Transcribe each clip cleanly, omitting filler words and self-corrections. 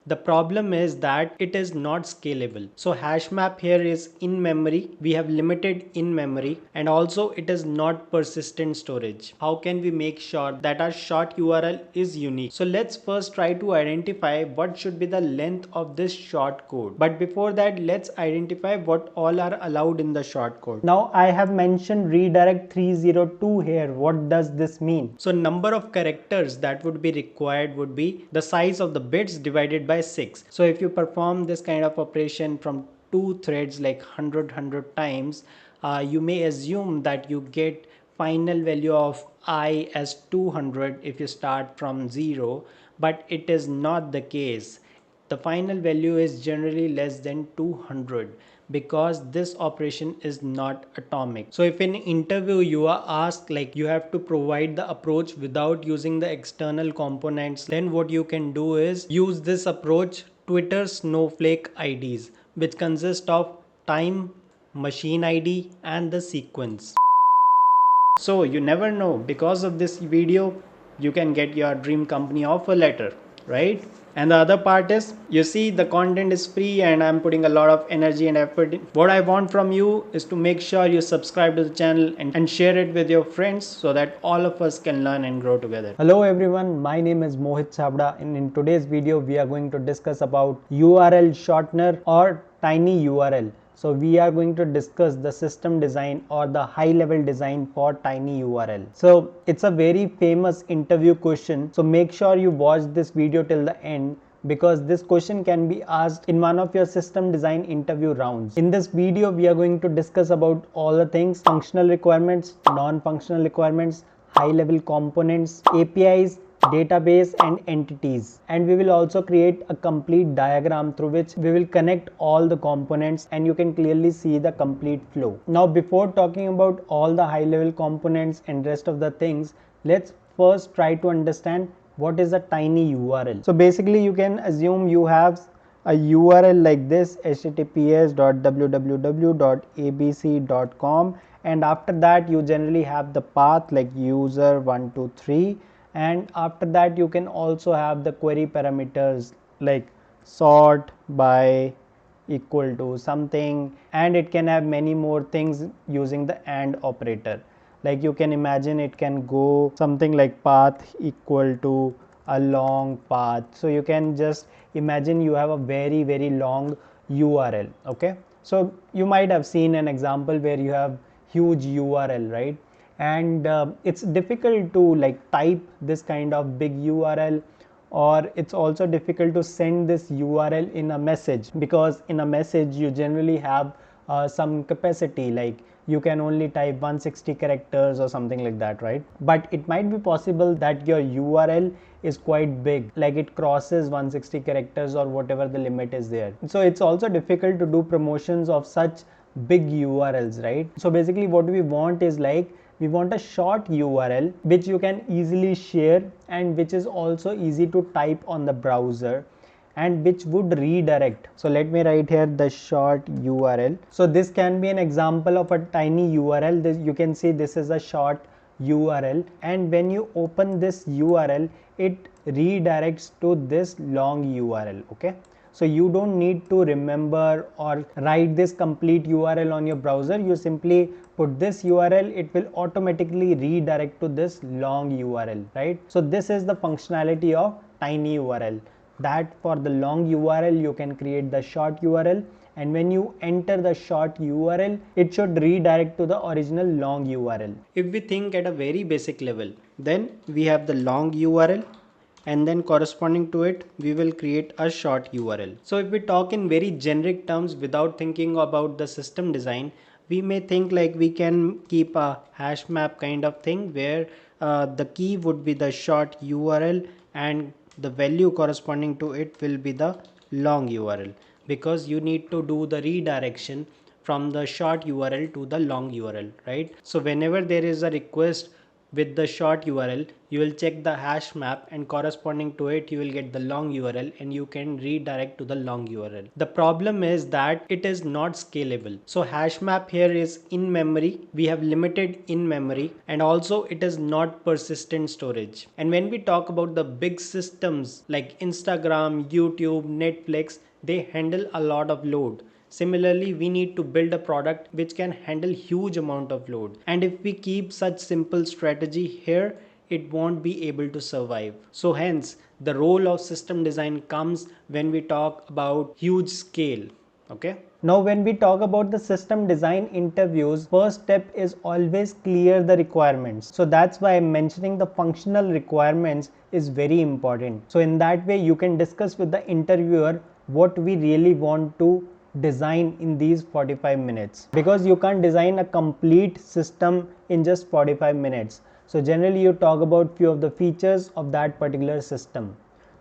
The problem is that it is not scalable. So hash map here is in memory. We have limited in memory, and also it is not persistent storage. How can we make sure that our short URL is unique? So let's first try to identify what should be the length of this short code. But before that, let's identify what all are allowed in the short code. Now I have mentioned redirect 302 here. What does this mean? So number of characters that would be required would be the size of the bits divided by 6. So if you perform this kind of operation from two threads like 100 times, you may assume that you get final value of I as 200 if you start from 0, but it is not the case. The final value is generally less than 200 because this operation is not atomic. So if in interview you are asked like you have to provide the approach without using the external components, then what you can do is use this approach, Twitter snowflake IDs, which consist of time, machine ID and the sequence. So you never know, because of this video you can get your dream company offer letter, right? And the other part is, you see, the content is free and I'm putting a lot of energy and effort in. What I want from you is to make sure you subscribe to the channel and share it with your friends so that all of us can learn and grow together. Hello everyone, my name is Mohit Sabda, and in today's video we are going to discuss about URL shortener or tiny URL. So we are going to discuss the system design or the high level design for tiny URL. So it's a very famous interview question. So make sure you watch this video till the end, because this question can be asked in one of your system design interview rounds. In this video, we are going to discuss about all the things: functional requirements, non-functional requirements, high level components, APIs, database and entities, and we will also create a complete diagram through which we will connect all the components and you can clearly see the complete flow. Now before talking about all the high level components and rest of the things, let's first try to understand what is a tiny URL. So basically you can assume you have a URL like this, https://www.abc.com, and after that you generally have the path like user123, and after that you can also have the query parameters like sort by equal to something, and it can have many more things using the AND operator. Like you can imagine it can go something like path equal to a long path. So you can just imagine you have a very long URL. Okay, so you might have seen an example where you have huge URL, right? And it's difficult to like type this kind of big URL, or it's also difficult to send this URL in a message, because in a message you generally have some capacity, like you can only type 160 characters or something like that, right? But it might be possible that your URL is quite big, like it crosses 160 characters or whatever the limit is there. So it's also difficult to do promotions of such big URLs, right? So basically what we want is like, we want a short URL which you can easily share and which is also easy to type on the browser and which would redirect. So let me write here the short URL. So this can be an example of a tiny URL. This, you can see this is a short URL, and when you open this URL it redirects to this long URL. Okay, so you don't need to remember or write this complete URL on your browser. You simply put this URL, it will automatically redirect to this long URL, right? So this is the functionality of tiny URL, that for the long URL you can create the short URL, and when you enter the short URL it should redirect to the original long URL. If we think at a very basic level, then we have the long URL, and then corresponding to it we will create a short URL. So if we talk in very generic terms without thinking about the system design, we may think like we can keep a hash map kind of thing where the key would be the short URL and the value corresponding to it will be the long URL, because you need to do the redirection from the short URL to the long URL, right? So whenever there is a request with the short URL, you will check the hash map and corresponding to it, you will get the long URL and you can redirect to the long URL. The problem is that it is not scalable. So hash map here is in memory. We have limited in memory and also it is not persistent storage. And when we talk about the big systems like Instagram, YouTube, Netflix, they handle a lot of load. Similarly, we need to build a product which can handle huge amount of load. And if we keep such simple strategy here, it won't be able to survive. So hence, the role of system design comes when we talk about huge scale. Okay. Now when we talk about the system design interviews, first step is always clear the requirements. So that's why mentioning the functional requirements is very important. So in that way you can discuss with the interviewer what we really want to design in these 45 minutes, because you can't design a complete system in just 45 minutes. So generally you talk about few of the features of that particular system.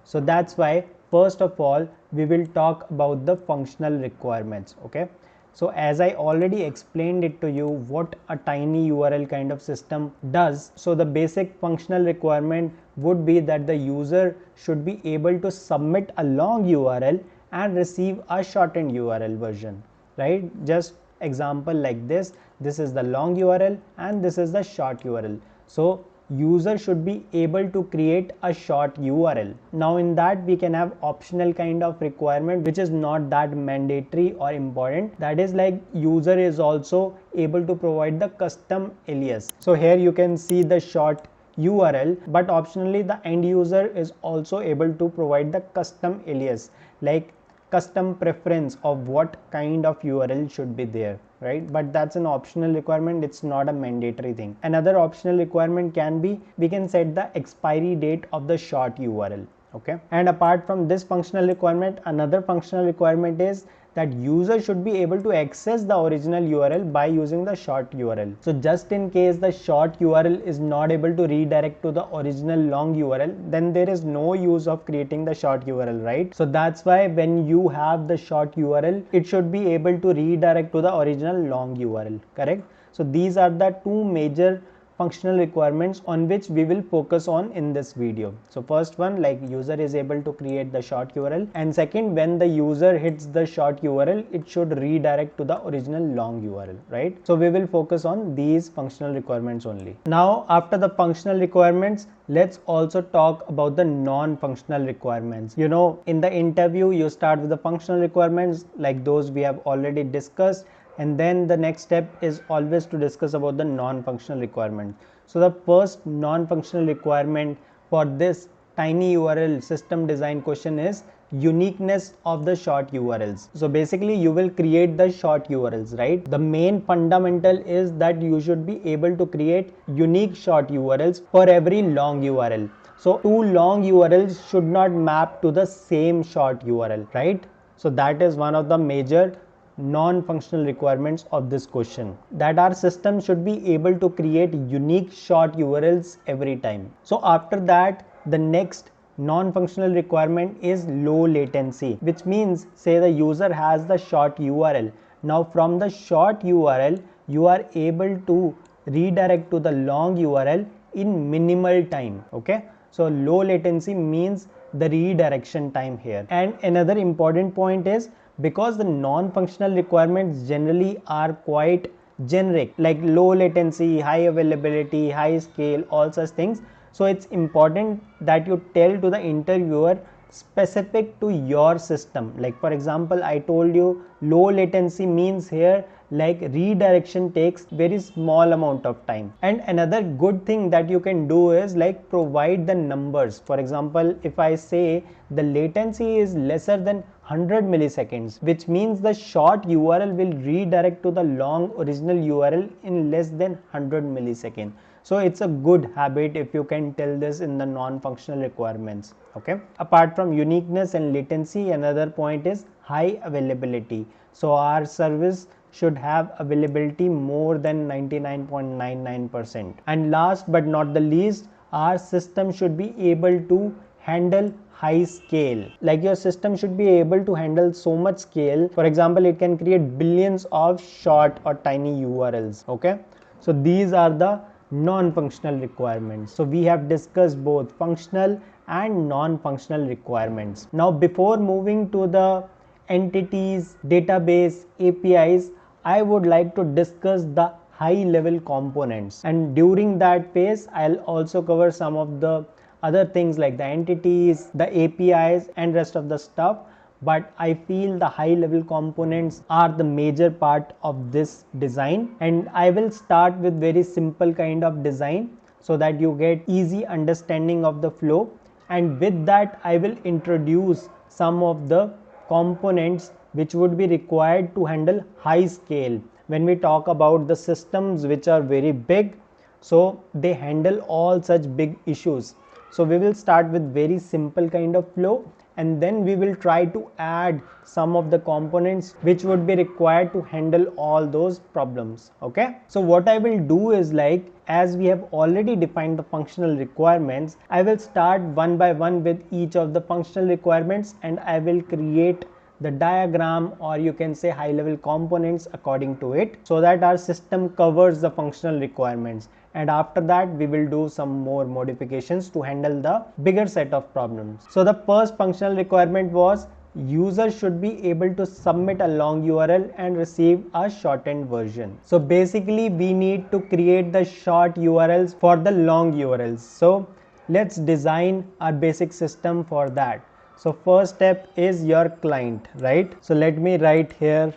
So that's why first of all we will talk about the functional requirements. Okay, so as I already explained it to you what a tiny URL kind of system does, so the basic functional requirement would be that the user should be able to submit a long URL and receive a shortened URL version, right? Just example like this is the long URL and this is the short URL. So user should be able to create a short URL. Now in that we can have optional kind of requirement which is not that mandatory or important. That is like user is also able to provide the custom alias. So here you can see the short URL, but optionally the end user is also able to provide the custom alias, like custom preference of what kind of URL should be there, right? But that's an optional requirement, it's not a mandatory thing. Another optional requirement can be, we can set the expiry date of the short URL. Okay, and apart from this functional requirement, another functional requirement is that user should be able to access the original URL by using the short URL. So just in case the short URL is not able to redirect to the original long URL, then there is no use of creating the short URL, right? So that's why when you have the short URL, it should be able to redirect to the original long URL, correct? So these are the two major functional requirements on which we will focus on in this video. So first one, like user is able to create the short URL, and second, when the user hits the short URL, it should redirect to the original long URL, right? So we will focus on these functional requirements only. Now after the functional requirements, let's also talk about the non-functional requirements. You know, in the interview you start with the functional requirements like those we have already discussed, and then the next step is always to discuss about the non-functional requirement. So the first non-functional requirement for this tiny URL system design question is uniqueness of the short URLs. So basically you will create the short URLs, right? The main fundamental is that you should be able to create unique short URLs for every long URL. So two long URLs should not map to the same short URL, right? So that is one of the major non-functional requirements of this question, that our system should be able to create unique short URLs every time. So after that, the next non-functional requirement is low latency, which means say the user has the short URL. Now from the short URL, you are able to redirect to the long URL in minimal time. Okay, so low latency means the redirection time here. And another important point is, because the non-functional requirements generally are quite generic, like low latency, high availability, high scale, all such things. So it's important that you tell to the interviewer specific to your system. Like for example, I told you low latency means here like redirection takes very small amount of time. And another good thing that you can do is like provide the numbers. For example, if I say the latency is lesser than 100 milliseconds, which means the short URL will redirect to the long original URL in less than 100 milliseconds. So it's a good habit if you can tell this in the non-functional requirements. Okay, apart from uniqueness and latency, another point is high availability. So our service should have availability more than 99.99%. And last but not the least, our system should be able to handle high scale. Like your system should be able to handle so much scale. For example, it can create billions of short or tiny URLs. Okay, so these are the non-functional requirements. So we have discussed both functional and non-functional requirements. Now before moving to the entities, database, APIs, I would like to discuss the high level components, and during that phase I'll also cover some of the other things like the entities, the APIs and rest of the stuff. But I feel the high level components are the major part of this design, and I will start with very simple kind of design so that you get easy understanding of the flow, and with that I will introduce some of the components which would be required to handle high scale. When we talk about the systems which are very big, so they handle all such big issues. So we will start with very simple kind of flow, and then we will try to add some of the components which would be required to handle all those problems. Okay, so what I will do is, like, as we have already defined the functional requirements, I will start one by one with each of the functional requirements, and I will create the diagram, or you can say high level components according to it, so that our system covers the functional requirements, and after that we will do some more modifications to handle the bigger set of problems. So the first functional requirement was user should be able to submit a long URL and receive a shortened version. So basically we need to create the short URLs for the long URLs. So let's design our basic system for that. So first step is your client, right? So let me write here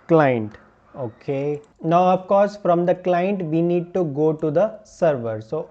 client. Okay, now of course from the client we need to go to the server. So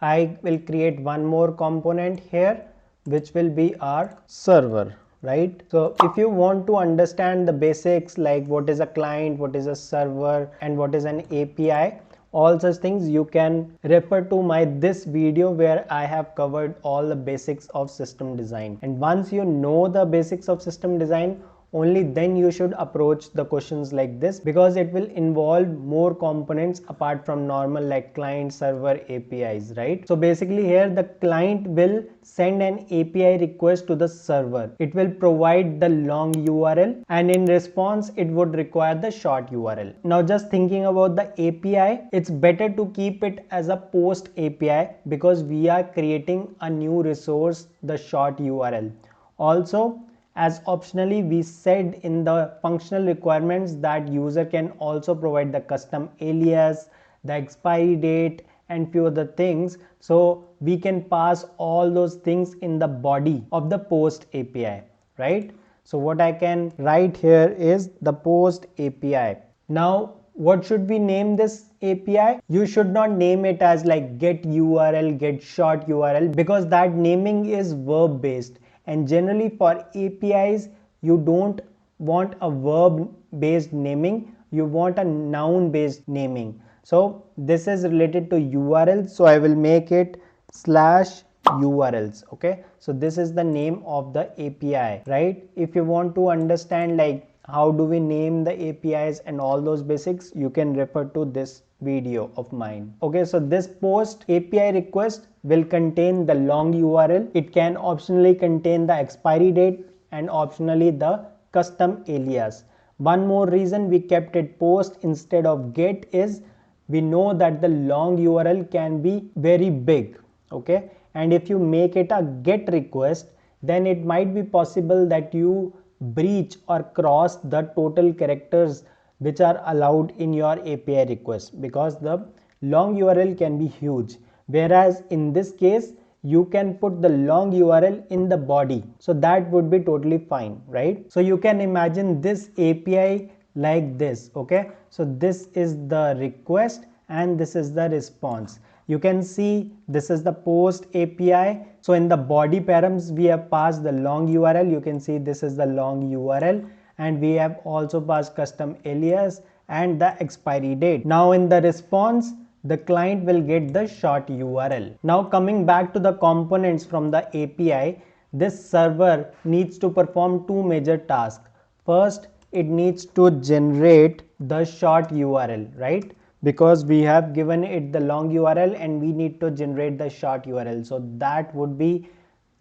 I will create one more component here which will be our server, right? So if you want to understand the basics like what is a client, what is a server, and what is an API, all such things, you can refer to my this video where I have covered all the basics of system design. And once you know the basics of system design, only then you should approach the questions like this, because it will involve more components apart from normal like client, server, APIs, right? So basically here the client will send an API request to the server. It will provide the long URL, and in response it would require the short URL. Now just thinking about the API, it's better to keep it as a post API because we are creating a new resource, the short URL. Also, as optionally we said in the functional requirements that user can also provide the custom alias, the expiry date, and few other things. So we can pass all those things in the body of the post API, right? So what I can write here is the post API. Now what should we name this API? You should not name it as like get URL, get short URL, because that naming is verb based. And generally for APIs, you don't want a verb based naming, you want a noun based naming. So this is related to URL, so I will make it /URLs. Okay, so this is the name of the API, right? If you want to understand like how do we name the APIs and all those basics, you can refer to this video of mine. Okay, so this post API request will contain the long URL. It can optionally contain the expiry date and optionally the custom alias. One more reason we kept it post instead of get is we know that the long URL can be very big. Okay, and if you make it a get request, then it might be possible that you breach or cross the total characters which are allowed in your API request, because the long URL can be huge, whereas in this case you can put the long URL in the body, so that would be totally fine, right? So you can imagine this API like this. Okay, so this is the request and this is the response. You can see this is the post API. So in the body params we have passed the long URL. You can see this is the long URL, and we have also passed custom alias and the expiry date. Now in the response, the client will get the short URL. Now coming back to the components from the API, this server needs to perform two major tasks. First, it needs to generate the short URL, right? Because we have given it the long URL and we need to generate the short URL. So that would be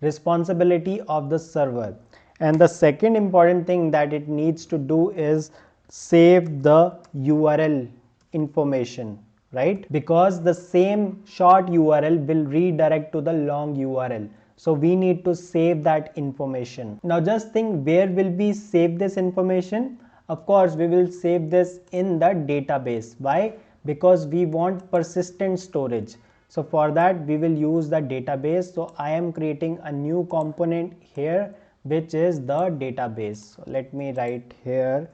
responsibility of the server. And the second important thing that it needs to do is save the URL information. right? Because the same short URL will redirect to the long URL. So we need to save that information. Now just think, where will we save this information? Of course, we will save this in the database. Why? Because we want persistent storage. So for that we will use the database. So I am creating a new component here, which is the database. So let me write here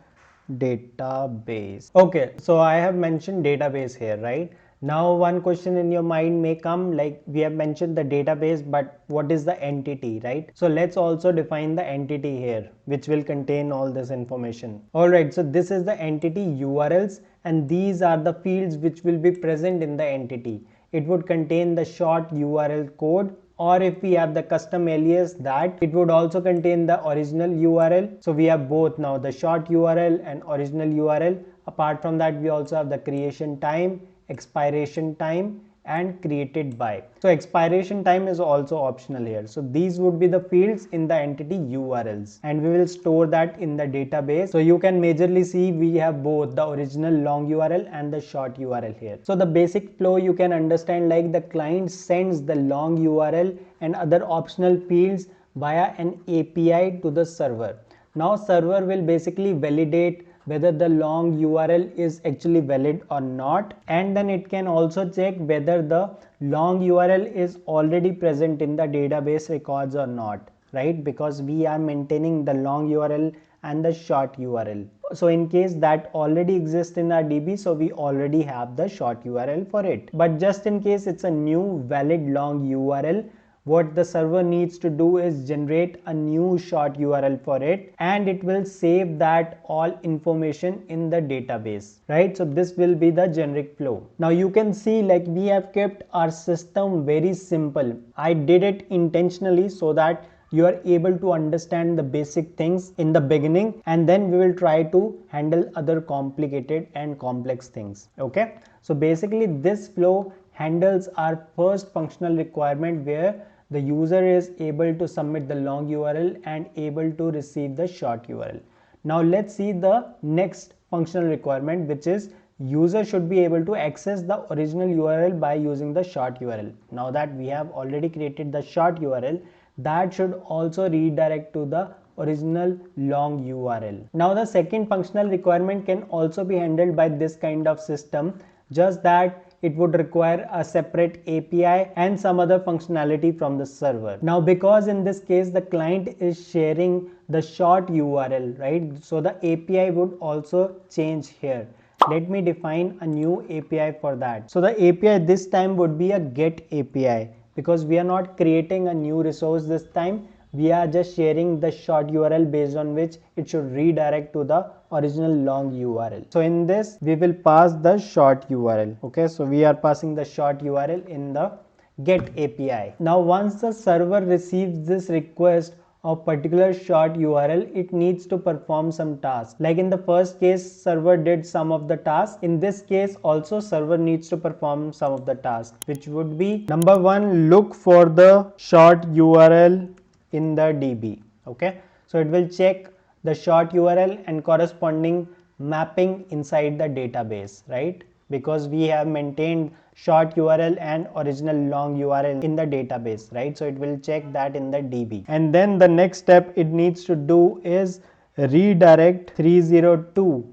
database. Okay, so I have mentioned database here, right? Now one question in your mind may come, like, we have mentioned the database, but what is the entity, right? So let's also define the entity here, which will contain all this information. All right, so this is the entity URLs, and these are the fields which will be present in the entity. It would contain the short URL code, or if we have the custom alias, that it would also contain the original URL. So we have both now, the short URL and original URL. Apart from that, we also have the creation time, expiration time, and created by. So expiration time is also optional here. So these would be the fields in the entity URLs, and we will store that in the database. So you can majorly see we have both the original long URL and the short URL here. So the basic flow you can understand, like the client sends the long URL and other optional fields via an API to the server. Now server will basically validate whether the long URL is actually valid or not, and then it can also check whether the long URL is already present in the database records or not, right? Because we are maintaining the long URL and the short URL. So in case that already exists in our DB, so we already have the short URL for it. But just in case it's a new valid long URL, what the server needs to do is generate a new short URL for it, and it will save that all information in the database, right? So this will be the generic flow. Now you can see, like, we have kept our system very simple. I did it intentionally so that you are able to understand the basic things in the beginning, and then we will try to handle other complicated and complex things. Okay, so basically this flow handles our first functional requirement, where the user is able to submit the long URL and able to receive the short URL. Now let's see the next functional requirement, which is user should be able to access the original URL by using the short URL. Now that we have already created the short URL, that should also redirect to the original long URL. Now the second functional requirement can also be handled by this kind of system, just that it would require a separate API and some other functionality from the server. Now because in this case the client is sharing the short URL, right? So the API would also change here. Let me define a new API for that. So the API this time would be a get API, because we are not creating a new resource this time. We are just sharing the short URL based on which it should redirect to the original long URL. So in this we will pass the short URL. Okay, so we are passing the short URL in the get API. Now once the server receives this request of particular short URL, it needs to perform some tasks. Like in the first case, server did some of the tasks. In this case also server needs to perform some of the tasks, which would be number one, look for the short URL in the DB. Okay, so it will check the short URL and corresponding mapping inside the database, right? Because we have maintained short URL and original long URL in the database, right? So it will check that in the DB. And then the next step it needs to do is redirect 302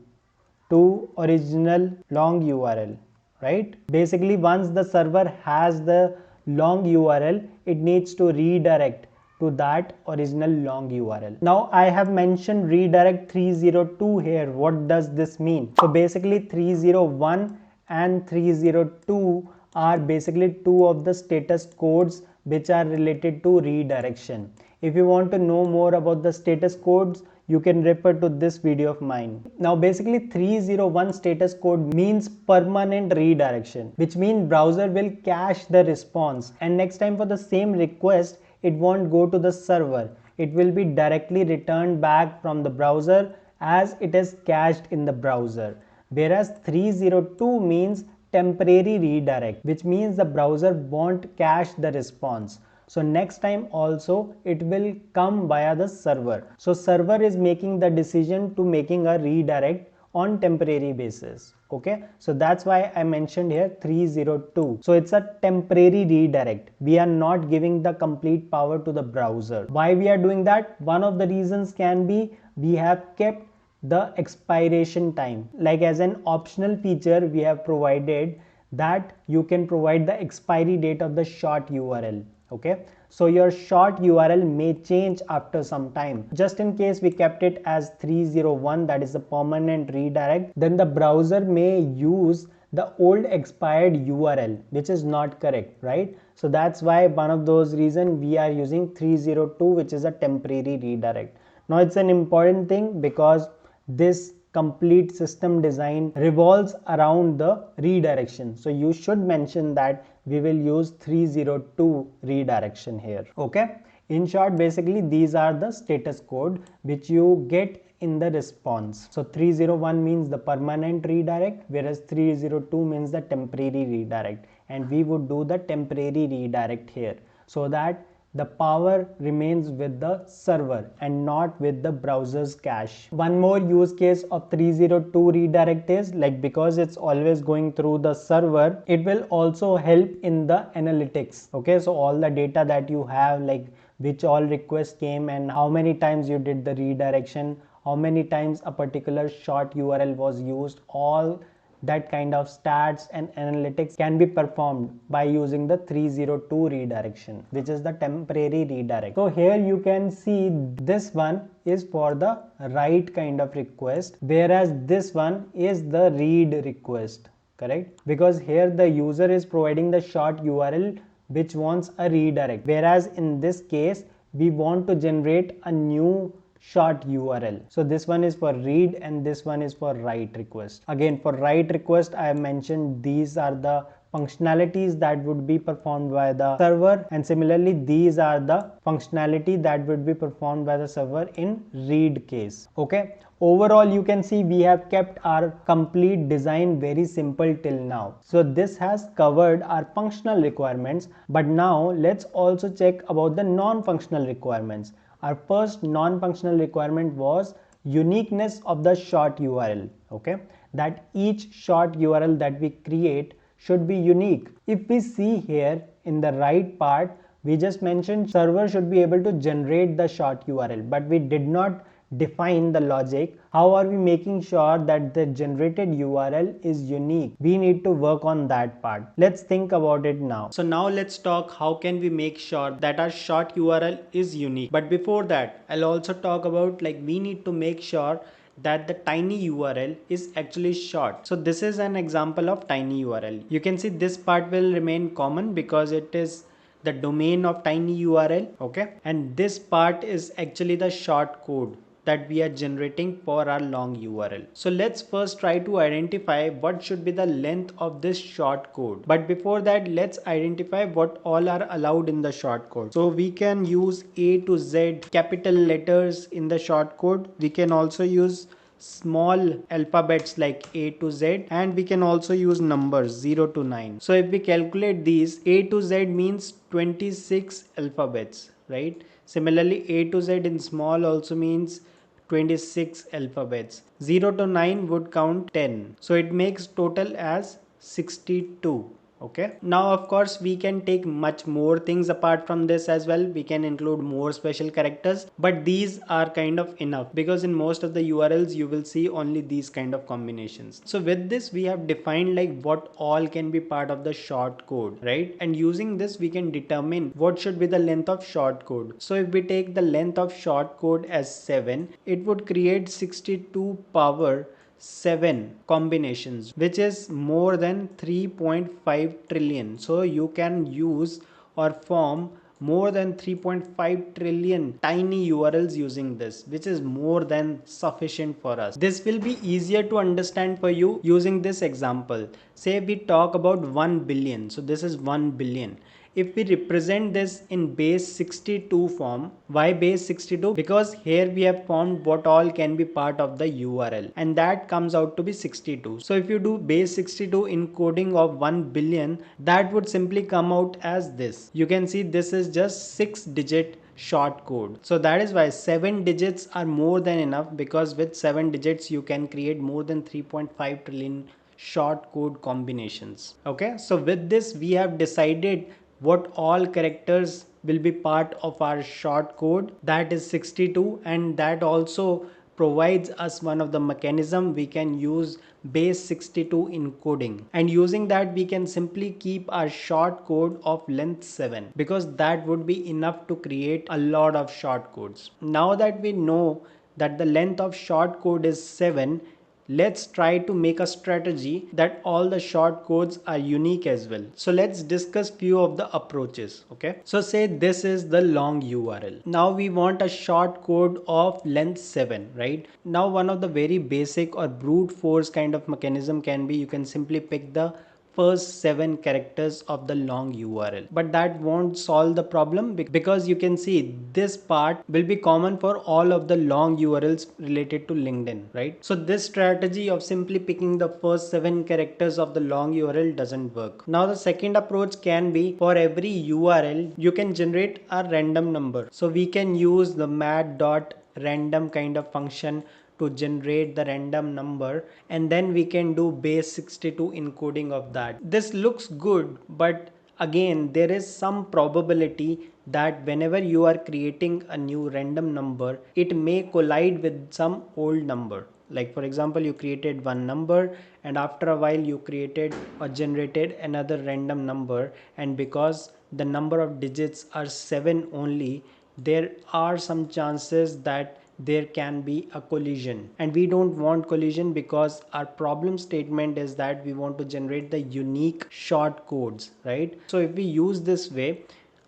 to original long URL, right? Basically once the server has the long URL, it needs to redirect to that original long URL. Now I have mentioned redirect 302 here. What does this mean? So basically 301 and 302 are basically two of the status codes which are related to redirection. If you want to know more about the status codes, you can refer to this video of mine. Now basically 301 status code means permanent redirection, which means browser will cache the response, and next time for the same request it won't go to the server. It will be directly returned back from the browser as it is cached in the browser. Whereas 302 means temporary redirect, which means the browser won't cache the response. So next time also it will come via the server. So server is making the decision to making a redirect on temporary basis. Okay, so that's why I mentioned here 302. So it's a temporary redirect. We are not giving the complete power to the browser. Why we are doing that? One of the reasons can be we have kept the expiration time. Like as an optional feature, we have provided that you can provide the expiry date of the short URL. Okay, so your short URL may change after some time. Just in case we kept it as 301, that is a permanent redirect, then the browser may use the old expired URL, which is not correct, right? So that's why one of those reasons we are using 302, which is a temporary redirect. Now it's an important thing because this complete system design revolves around the redirection. So you should mention that we will use 302 redirection here. Okay. In short, basically these are the status code which you get in the response. So 301 means the permanent redirect, whereas 302 means the temporary redirect, and we would do the temporary redirect here so that the power remains with the server and not with the browser's cache. One more use case of 302 redirect is like, because it's always going through the server, it will also help in the analytics. Okay, so all the data that you have, like which all requests came and how many times you did the redirection, how many times a particular short URL was used, all that kind of stats and analytics can be performed by using the 302 redirection, which is the temporary redirect. So here you can see this one is for the write kind of request, whereas this one is the read request, correct? Because here the user is providing the short URL which wants a redirect, whereas in this case we want to generate a new short URL. So this one is for read and this one is for write request. Again, for write request, I have mentioned these are the functionalities that would be performed by the server, and similarly these are the functionality that would be performed by the server in read case. Okay, overall you can see we have kept our complete design very simple till now. So this has covered our functional requirements, but now let's also check about the non-functional requirements. Our first non-functional requirement was uniqueness of the short URL. Okay, that each short URL that we create should be unique. If we see here in the right part, we just mentioned server should be able to generate the short URL, but we did not define the logic. How are we making sure that the generated URL is unique? We need to work on that part. Let's think about it now. So now let's talk how can we make sure that our short URL is unique. But before that, I'll also talk about like we need to make sure that the tiny URL is actually short. So this is an example of tiny URL. You can see this part will remain common because it is the domain of tiny URL. Okay, and this part is actually the short code that we are generating for our long URL. So let's first try to identify what should be the length of this short code. But before that, let's identify what all are allowed in the short code. So we can use A to Z capital letters in the short code. We can also use small alphabets like A to Z, and we can also use numbers 0 to 9. So if we calculate these, A to Z means 26 alphabets, right? Similarly, A to Z in small also means 26 alphabets. 0 to 9 would count 10. So it makes total as 62. Okay, now of course we can take much more things apart from this as well. We can include more special characters, but these are kind of enough because in most of the URLs you will see only these kind of combinations. So with this we have defined like what all can be part of the short code, right? And using this we can determine what should be the length of short code. So if we take the length of short code as 7, it would create 62 power 7 combinations, which is more than 3.5 trillion. So you can use or form more than 3.5 trillion tiny URLs using this, which is more than sufficient for us. This will be easier to understand for you using this example. Say we talk about 1 billion. So this is 1 billion. If we represent this in base 62 form, why base 62? Because here we have formed what all can be part of the URL, and that comes out to be 62. So if you do base 62 encoding of 1 billion, that would simply come out as this. You can see this is just 6 digit short code. So that is why 7 digits are more than enough, because with 7 digits you can create more than 3.5 trillion short code combinations. Okay, so with this we have decided what all characters will be part of our short code, that is 62, and that also provides us one of the mechanism we can use base 62 encoding, and using that we can simply keep our short code of length 7, because that would be enough to create a lot of short codes. Now that we know that the length of short code is 7, let's try to make a strategy that all the short codes are unique as well. So let's discuss few of the approaches. Okay, so say this is the long URL. Now we want a short code of length 7, right? Now one of the very basic or brute force kind of mechanism can be, you can simply pick the first 7 characters of the long URL, but that won't solve the problem, because you can see this part will be common for all of the long URLs related to LinkedIn, right? So this strategy of simply picking the first 7 characters of the long URL doesn't work. Now the second approach can be, for every URL you can generate a random number. So we can use the mat.random kind of function to generate the random number, and then we can do base 62 encoding of that. This looks good, but again there is some probability that whenever you are creating a new random number, it may collide with some old number. Like for example, you created one number and after a while you created or generated another random number, and because the number of digits are 7 only, there are some chances that there can be a collision, and we don't want collision, because our problem statement is that we want to generate the unique short codes, right? So if we use this way,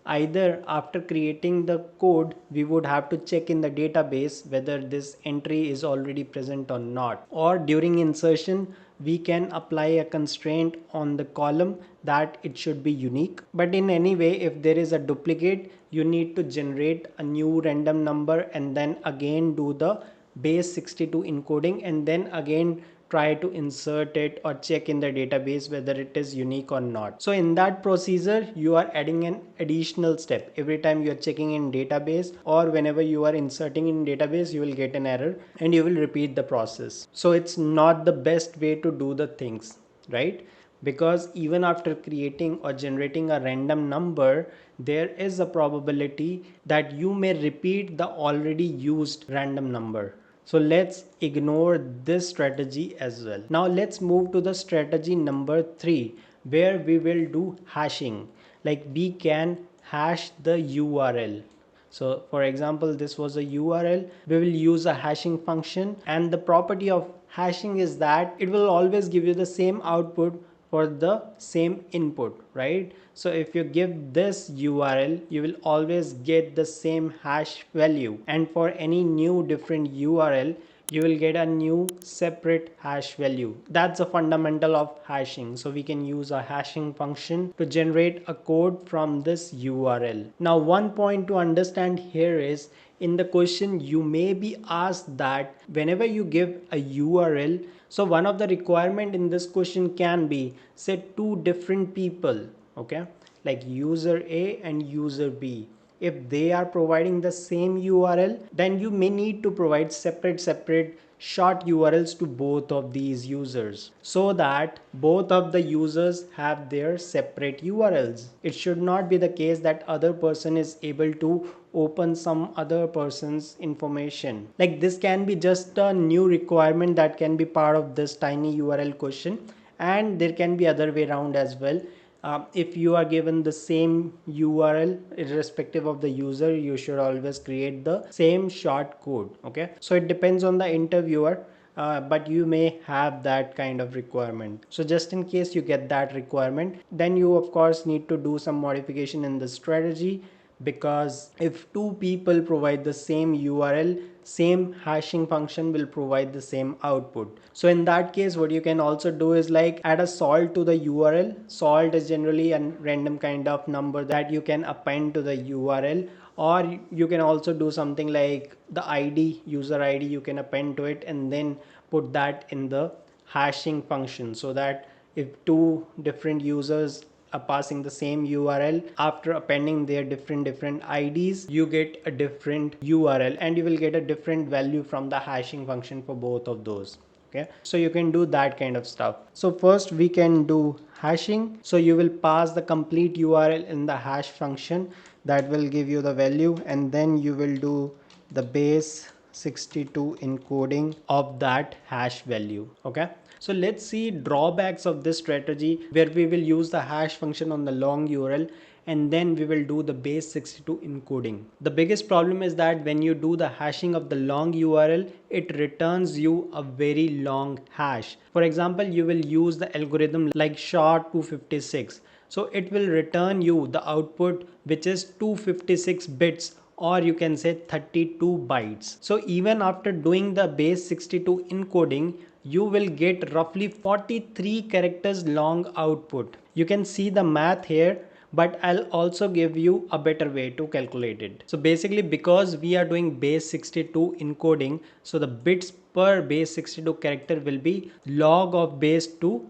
either after creating the code we would have to check in the database whether this entry is already present or not, or during insertion we can apply a constraint on the column that it should be unique. But in any way, if there is a duplicate, you need to generate a new random number and then again do the base 62 encoding, and then again try to insert it or check in the database whether it is unique or not. So in that procedure you are adding an additional step. Every time you are checking in database or whenever you are inserting in database, you will get an error and you will repeat the process. So it's not the best way to do the things, right? Because even after creating or generating a random number, there is a probability that you may repeat the already used random number. So let's ignore this strategy as well. Now let's move to the strategy number 3, where we will do hashing. Like we can hash the URL. So for example, this was a URL. We will use a hashing function, and the property of hashing is that it will always give you the same output for the same input, right? So if you give this URL, you will always get the same hash value, and for any new different URL you will get a new separate hash value. That's a fundamental of hashing. So we can use a hashing function to generate a code from this URL. Now one point to understand here is, in the question you may be asked that whenever you give a URL, so one of the requirement in this question can be, say, two different people, okay, like user A and user B. If they are providing the same URL, then you may need to provide separate short URLs to both of these users, so that both of the users have their separate URLs. It should not be the case that other person is able to open some other person's information. Like this can be just a new requirement that can be part of this tiny URL question, and there can be other way around as well. If you are given the same URL, irrespective of the user, you should always create the same short code. Okay, so it depends on the interviewer, but you may have that kind of requirement. So just in case you get that requirement, then you of course need to do some modification in the strategy, because if two people provide the same URL, same hashing function will provide the same output. So in that case, what you can also do is like add a salt to the URL. Salt is generally a random kind of number that you can append to the URL, or you can also do something like the ID, user ID, you can append to it and then put that in the hashing function, so that if two different users passing the same URL, after appending their different IDs, you get a different URL and you will get a different value from the hashing function for both of those. Okay, so you can do that kind of stuff. So first we can do hashing. So you will pass the complete URL in the hash function that will give you the value, and then you will do the base 62 encoding of that hash value. Okay, so let's see drawbacks of this strategy, where we will use the hash function on the long URL and then we will do the base 62 encoding. The biggest problem is that when you do the hashing of the long URL, it returns you a very long hash. For example, you will use the algorithm like SHA-256. So it will return you the output which is 256 bits, or you can say 32 bytes. So even after doing the base 62 encoding, you will get roughly 43 characters long output. You can see the math here, but I'll also give you a better way to calculate it. So basically, because we are doing base 62 encoding, so the bits per base 62 character will be log of base 2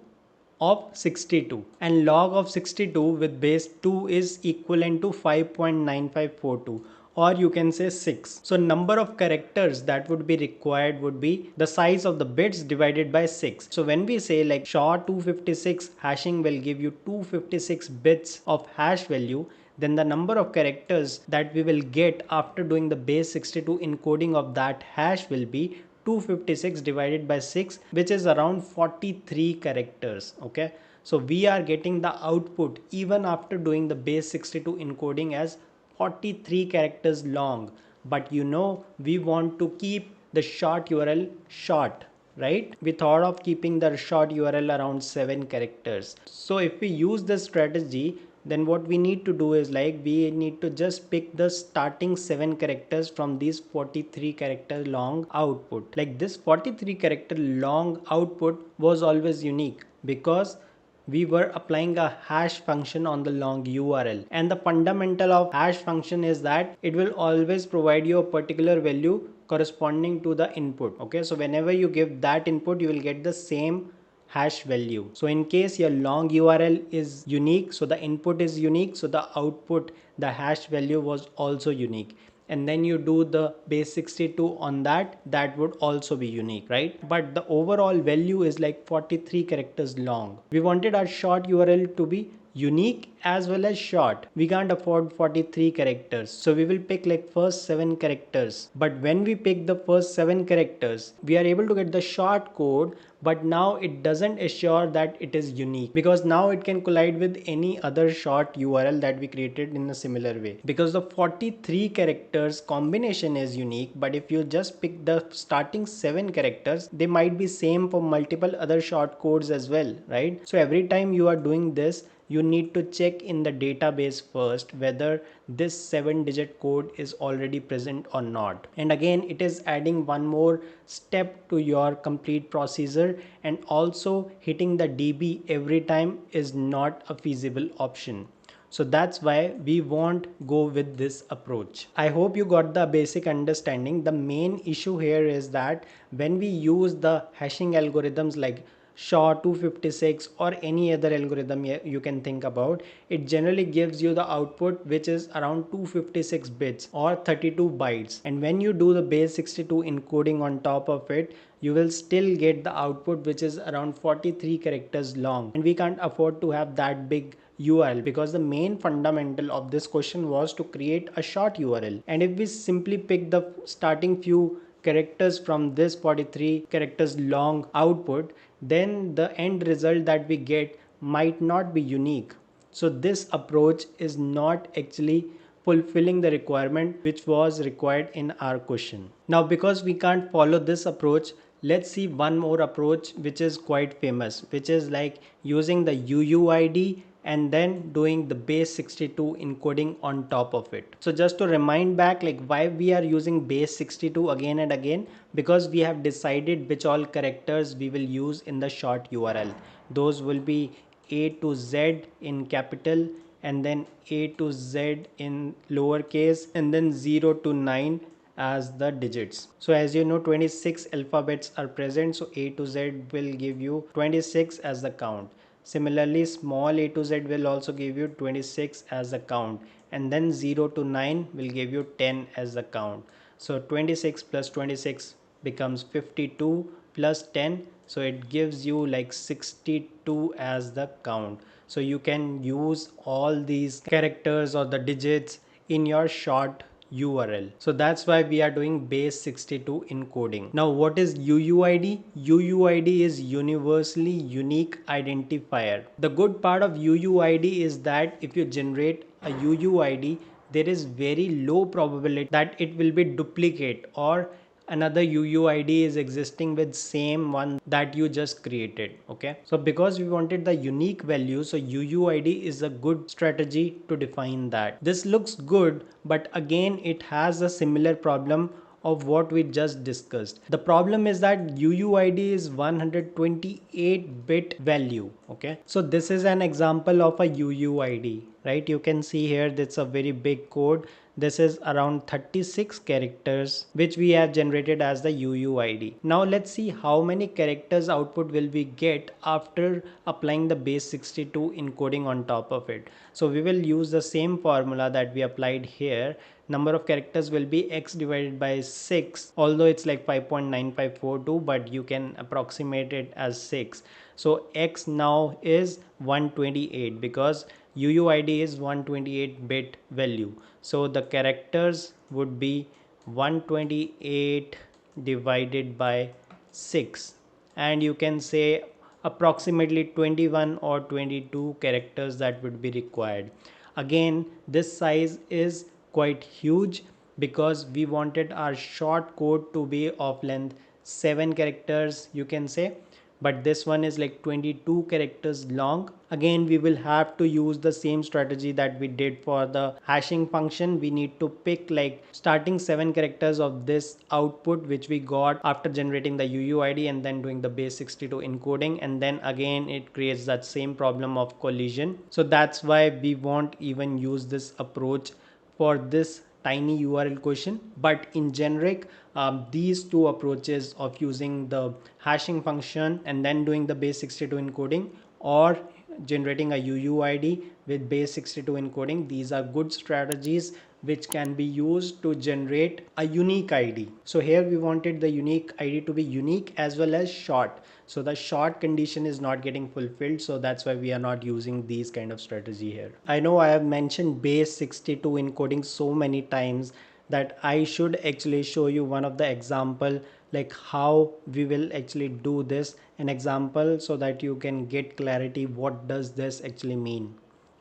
of 62, and log of 62 with base 2 is equivalent to 5.9542, or you can say 6. So number of characters that would be required would be the size of the bits divided by 6. So when we say like SHA-256 hashing will give you 256 bits of hash value, then the number of characters that we will get after doing the base 62 encoding of that hash will be 256 divided by 6, which is around 43 characters. Okay, so we are getting the output even after doing the base 62 encoding as 43 characters long. But you know, we want to keep the short URL short, right? We thought of keeping the short URL around 7 characters. So if we use this strategy, then what we need to do is like we need to just pick the starting 7 characters from these 43 character long output. Like this 43 character long output was always unique because we were applying a hash function on the long URL, and the fundamental of hash function is that it will always provide you a particular value corresponding to the input. Okay, so whenever you give that input, you will get the same hash value. So in case your long URL is unique, so the input is unique, so the output, the hash value was also unique, and then you do the base 62 on that, that would also be unique, right? But the overall value is like 43 characters long. We wanted our short URL to be unique as well as short. We can't afford 43 characters, so we will pick like first 7 characters. But when we pick the first 7 characters, we are able to get the short code, but now it doesn't assure that it is unique, because now it can collide with any other short URL that we created in a similar way, because the 43 characters combination is unique. But if you just pick the starting 7 characters, they might be same for multiple other short codes as well, right? So every time you are doing this, you need to check in the database first whether this 7-digit code is already present or not. And again, it is adding one more step to your complete procedure, and also hitting the DB every time is not a feasible option. So that's why we won't go with this approach. I hope you got the basic understanding. The main issue here is that when we use the hashing algorithms like SHA-256 or any other algorithm you can think about, it generally gives you the output which is around 256 bits or 32 bytes. And when you do the base 62 encoding on top of it, you will still get the output which is around 43 characters long. And we can't afford to have that big URL, because the main fundamental of this question was to create a short URL. And if we simply pick the starting few characters from this 43 characters long output, then the end result that we get might not be unique. So this approach is not actually fulfilling the requirement which was required in our question. Now, because we can't follow this approach, let's see one more approach which is quite famous, which is like using the UUID and then doing the base 62 encoding on top of it. So just to remind back, like why we are using base 62 again and again, because we have decided which all characters we will use in the short URL. Those will be A to Z in capital, and then A to Z in lowercase, and then 0 to 9 as the digits. So as you know, 26 alphabets are present, so A to Z will give you 26 as the count. Similarly, small a to z will also give you 26 as a count, and then 0 to 9 will give you 10 as a count. So 26 plus 26 becomes 52 plus 10, so it gives you like 62 as the count. So you can use all these characters or the digits in your short URL. So that's why we are doing base 62 encoding. Now what is UUID? UUID is universally unique identifier. The good part of UUID is that if you generate a UUID, there is very low probability that it will be duplicate or another UUID is existing with same one that you just created. Okay, so because we wanted the unique value, so UUID is a good strategy to define that. This looks good, but again it has a similar problem of what we just discussed. The problem is that UUID is 128-bit value. Okay, so this is an example of a UUID, right? You can see here that's a very big code. This is around 36 characters which we have generated as the UUID. Now let's see how many characters output will we get after applying the base 62 encoding on top of it. So we will use the same formula that we applied here. Number of characters will be x divided by 6, although it's like 5.9542, but you can approximate it as 6. So x now is 128 because UUID is 128-bit value. So the characters would be 128 divided by 6, and you can say approximately 21 or 22 characters that would be required. Again, this size is quite huge because we wanted our short code to be of length 7 characters, you can say, but this one is like 22 characters long. Again, we will have to use the same strategy that we did for the hashing function. We need to pick like starting 7 characters of this output which we got after generating the UUID and then doing the base 62 encoding, and then again it creates that same problem of collision. So that's why we won't even use this approach for this tiny URL question. But in generic, these two approaches of using the hashing function and then doing the base 62 encoding, or generating a UUID with base 62 encoding, these are good strategies which can be used to generate a unique ID. So here we wanted the unique ID to be unique as well as short. So the short condition is not getting fulfilled, so that's why we are not using these kind of strategy here. I know I have mentioned base 62 encoding so many times that I should actually show you one of the example, like how we will actually do this, an example, so that you can get clarity what does this actually mean.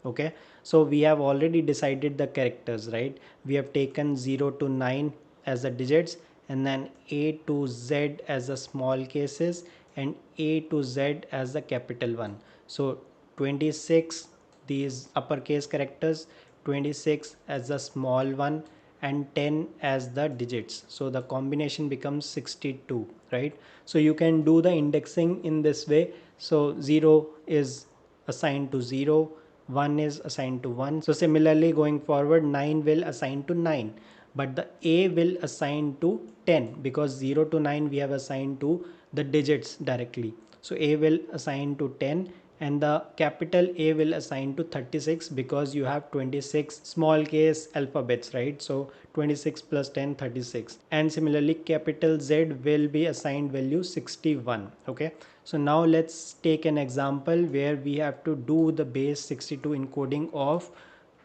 Okay, so we have already decided the characters, right? We have taken 0 to 9 as the digits, and then A to Z as the small cases and A to Z as the capital one. So 26 these uppercase characters, 26 as the small one, and 10 as the digits. So the combination becomes 62, right? So you can do the indexing in this way. So 0 is assigned to 0, 1 is assigned to 1. So similarly going forward, 9 will assign to 9, but the A will assign to 10 because 0 to 9 we have assigned to the digits directly. So A will assign to 10, and the capital A will assign to 36 because you have 26 small case alphabets, right? So 26 plus 10, 36. And similarly capital Z will be assigned value 61. Okay, so now let's take an example where we have to do the base 62 encoding of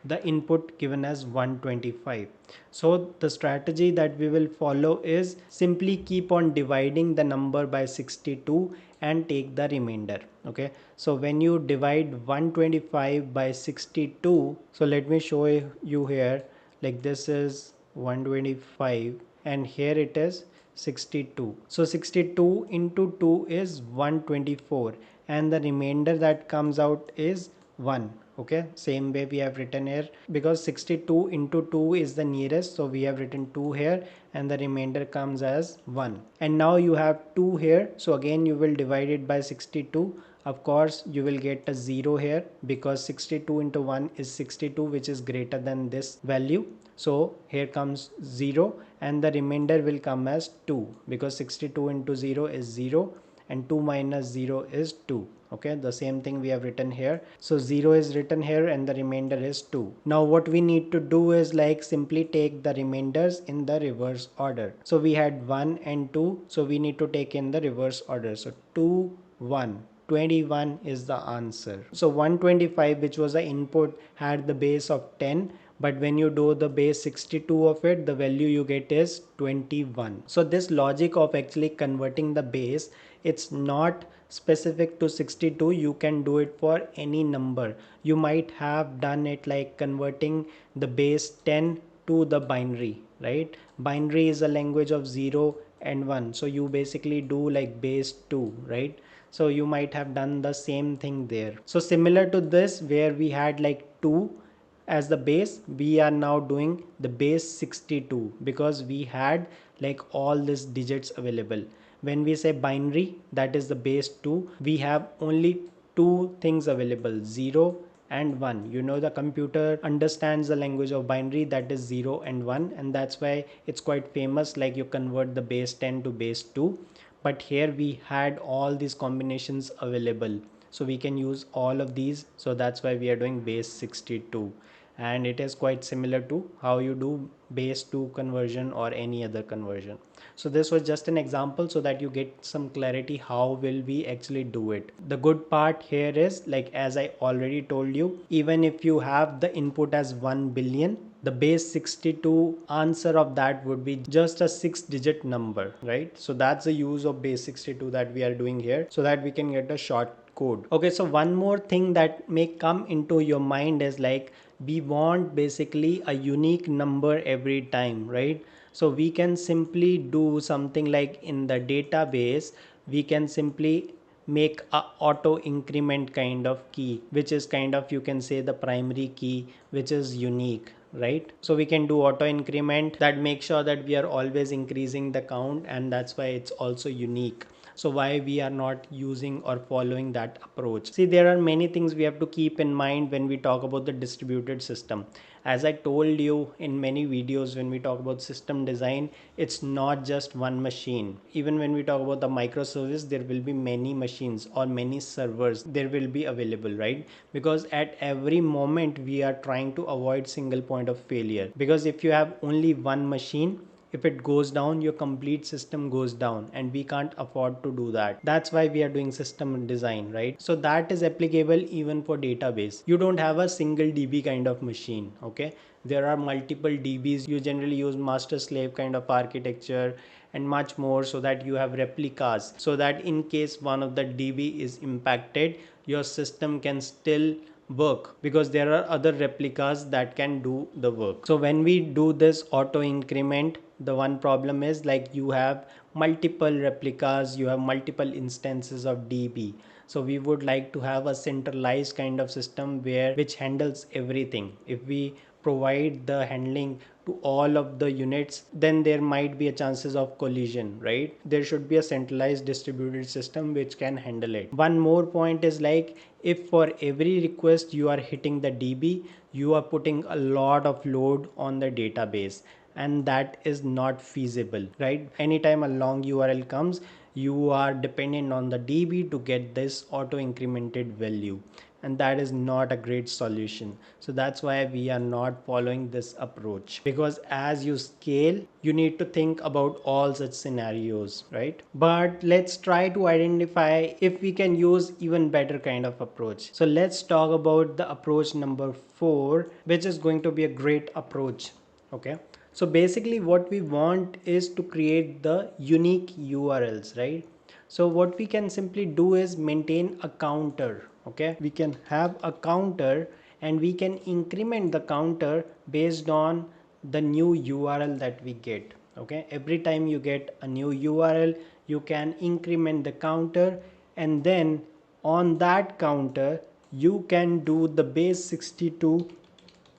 the input given as 125. So the strategy that we will follow is simply keep on dividing the number by 62 and take the remainder. Okay, so when you divide 125 by 62, so let me show you here, like this is 125 and here it is 62. So 62 into 2 is 124, and the remainder that comes out is 1. Okay, same way we have written here because 62 into 2 is the nearest, so we have written 2 here and the remainder comes as 1. And now you have 2 here, so again you will divide it by 62. Of course you will get a 0 here because 62 into 1 is 62, which is greater than this value. So here comes 0 and the remainder will come as 2 because 62 into 0 is 0, and 2 minus 0 is 2. Okay, the same thing we have written here. So 0 is written here and the remainder is 2. Now what we need to do is like simply take the remainders in the reverse order. So we had 1 and 2, so we need to take in the reverse order. So 2, 1. 21 is the answer. So 125, which was the input, had the base of 10, but when you do the base 62 of it, the value you get is 21. So this logic of actually converting the base, it's not specific to 62. You can do it for any number. You might have done it like converting the base 10 to the binary, right? Binary is a language of 0 and 1, so you basically do like base 2, right? So you might have done the same thing there. So similar to this, where we had like 2 as the base, we are now doing the base 62 because we had like all these digits available. When we say binary, that is the base 2, we have only two things available, 0 and 1. You know, the computer understands the language of binary, that is 0 and 1, and that's why it's quite famous, like you convert the base 10 to base 2. But here we had all these combinations available, so we can use all of these, so that's why we are doing base 62. And it is quite similar to how you do base 2 conversion or any other conversion. So this was just an example so that you get some clarity how will we actually do it. The good part here is, like as I already told you, even if you have the input as 1 billion, the base 62 answer of that would be just a 6-digit number, right? So that's the use of base 62 that we are doing here, so that we can get a short code. Okay, so one more thing that may come into your mind is like we want basically a unique number every time, right? So we can simply do something like in the database, we can simply make a auto increment kind of key, which is kind of, you can say, the primary key, which is unique, right? So we can do auto increment that makes sure that we are always increasing the count, and that's why it's also unique. So why we are not using or following that approach? See, there are many things we have to keep in mind when we talk about the distributed system. As I told you in many videos, when we talk about system design, it's not just one machine. Even when we talk about the microservice, there will be many machines or many servers there will be available, right? Because at every moment we are trying to avoid single point of failure, because if you have only one machine, if it goes down, your complete system goes down, and we can't afford to do that. That's why we are doing system design, right? So that is applicable even for database. You don't have a single DB kind of machine, okay? There are multiple DBs. You generally use master slave kind of architecture and much more, so that you have replicas, so that in case one of the DB is impacted, your system can still work, because there are other replicas that can do the work. So when we do this auto increment, the one problem is like you have multiple replicas, you have multiple instances of DB. So we would like to have a centralized kind of system which handles everything. If we provide the handling to all of the units, then there might be a chances of collision, right? There should be a centralized distributed system which can handle it. One more point is like, if for every request you are hitting the DB, you are putting a lot of load on the database, and that is not feasible, right? Anytime a long URL comes, you are dependent on the DB to get this auto incremented value, and that is not a great solution. So that's why we are not following this approach, because as you scale, you need to think about all such scenarios, right? But let's try to identify if we can use even better kind of approach. So let's talk about the approach number 4, which is going to be a great approach. Okay, so basically what we want is to create the unique URLs, right? So what we can simply do is maintain a counter. Okay, we can have a counter, and we can increment the counter based on the new URL that we get. Okay, every time you get a new URL, you can increment the counter, and then on that counter you can do the base 62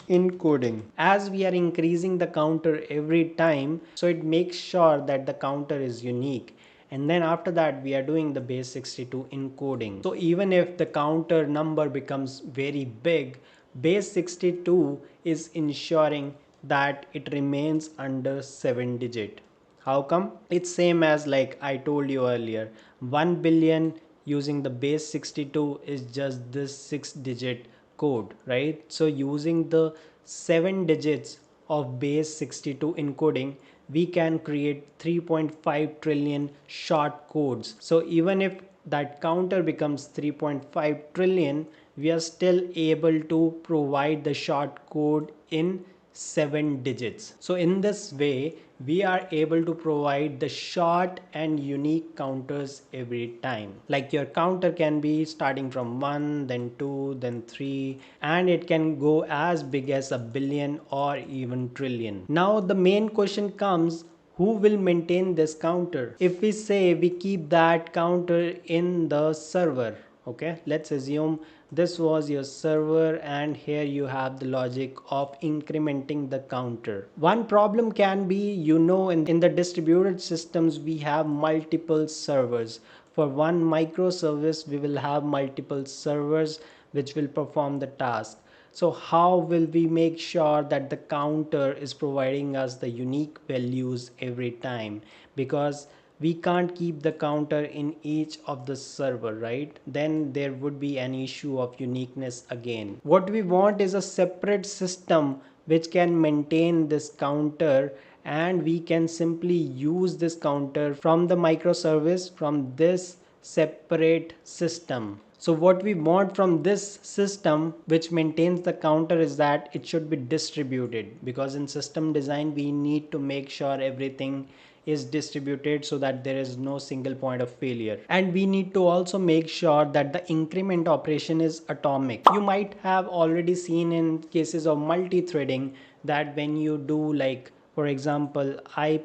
encoding. As we are increasing the counter every time, so it makes sure that the counter is unique, and then after that we are doing the base 62 encoding. So even if the counter number becomes very big, base 62 is ensuring that it remains under 7 digit. How come? It's same as like I told you earlier, 1 billion using the base 62 is just this 6-digit code, right? So using the 7 digits of base 62 encoding, we can create 3.5 trillion short codes. So even if that counter becomes 3.5 trillion, we are still able to provide the short code in 7 digits. So in this way, we are able to provide the short and unique counters every time. Like your counter can be starting from 1, then 2, then 3, and it can go as big as a billion or even trillion. Now the main question comes, who will maintain this counter? If we say we keep that counter in the server, okay, let's assume this was your server and here you have the logic of incrementing the counter. One problem can be, in the distributed systems we have multiple servers. For one microservice we will have multiple servers which will perform the task. So how will we make sure that the counter is providing us the unique values every time? Because we can't keep the counter in each of the server, right? Then there would be an issue of uniqueness again. What we want is a separate system which can maintain this counter, and we can simply use this counter from the microservice from this separate system. So what we want from this system which maintains the counter is that it should be distributed, because in system design we need to make sure everything is distributed so that there is no single point of failure. And we need to also make sure that the increment operation is atomic. You might have already seen in cases of multi-threading that when you do, like for example, I++,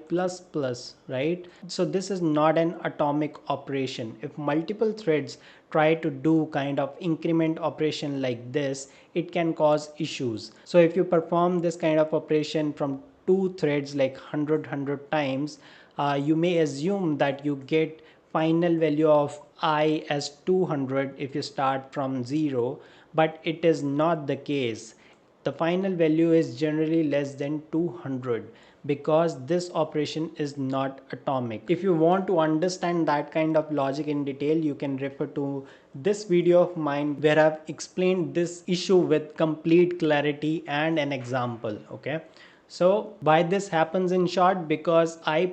right? So this is not an atomic operation. If multiple threads try to do kind of increment operation like this, it can cause issues. So if you perform this kind of operation from two threads like 100 times, you may assume that you get final value of I as 200 if you start from 0, but it is not the case. The final value is generally less than 200 because this operation is not atomic. If you want to understand that kind of logic in detail, you can refer to this video of mine where I've explained this issue with complete clarity and an example. Okay. So why this happens in short? Because I++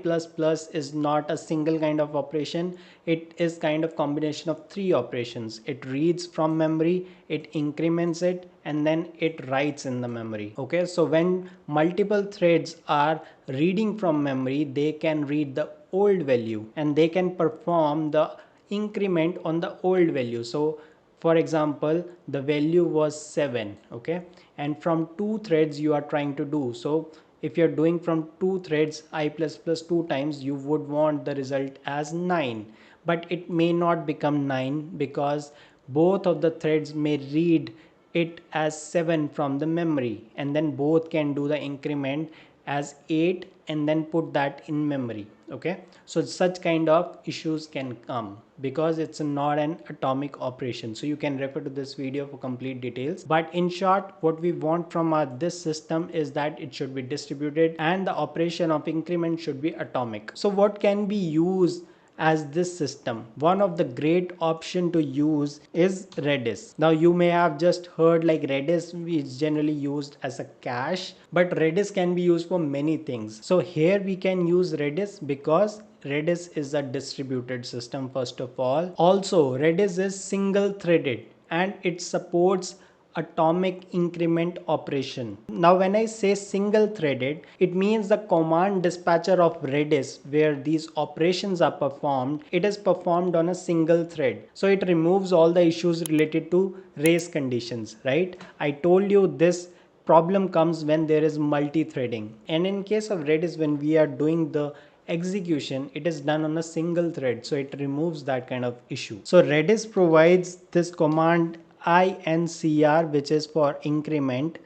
is not a single kind of operation. It is kind of combination of three operations. It reads from memory, it increments it, and then it writes in the memory. Okay, so when multiple threads are reading from memory, they can read the old value and they can perform the increment on the old value. So for example, the value was 7, okay, and from two threads you are trying to do. So if you're doing from two threads I++ two times, you would want the result as 9, but it may not become 9 because both of the threads may read it as 7 from the memory, and then both can do the increment as 8 and then put that in memory. Okay, so such kind of issues can come because it's not an atomic operation. So you can refer to this video for complete details, but in short, what we want from this system is that it should be distributed and the operation of increment should be atomic. So what can be used as this system? One of the great option to use is Redis. Now you may have just heard like Redis is generally used as a cache, but Redis can be used for many things. So here we can use Redis because Redis is a distributed system first of all. Also Redis is single threaded and it supports atomic increment operation. Now when I say single threaded, it means the command dispatcher of Redis where these operations are performed, it is performed on a single thread. So it removes all the issues related to race conditions, right? I told you this problem comes when there is multi-threading, and in case of Redis, when we are doing the execution, it is done on a single thread, so it removes that kind of issue. So Redis provides this command incr, which is for increment,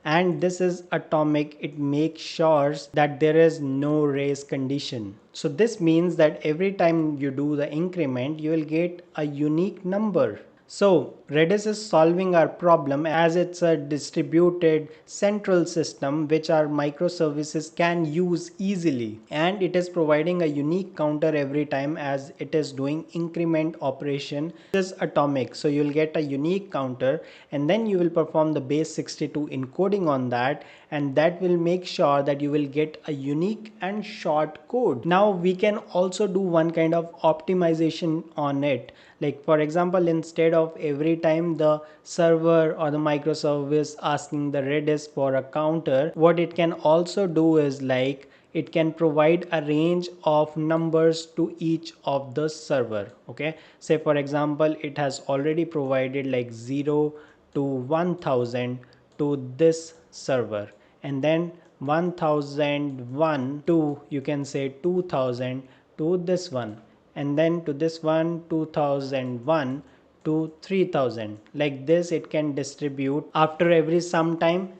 and this is atomic. It makes sure that there is no race condition. So this means that every time you do the increment, you will get a unique number. So Redis is solving our problem as it's a distributed central system which our microservices can use easily, and it is providing a unique counter every time as it is doing increment operation. This is atomic, so you'll get a unique counter and then you will perform the base 62 encoding on that, and that will make sure that you will get a unique and short code. Now we can also do one kind of optimization on it. Like for example, instead of every time the server or the microservice asking the Redis for a counter, what it can also do is like it can provide a range of numbers to each of the server. Okay, say for example, it has already provided like 0 to 1000 to this server, and then 1001 to, you can say, 2000 to this one, and then to this one 2001 to 3000. Like this it can distribute after every some time.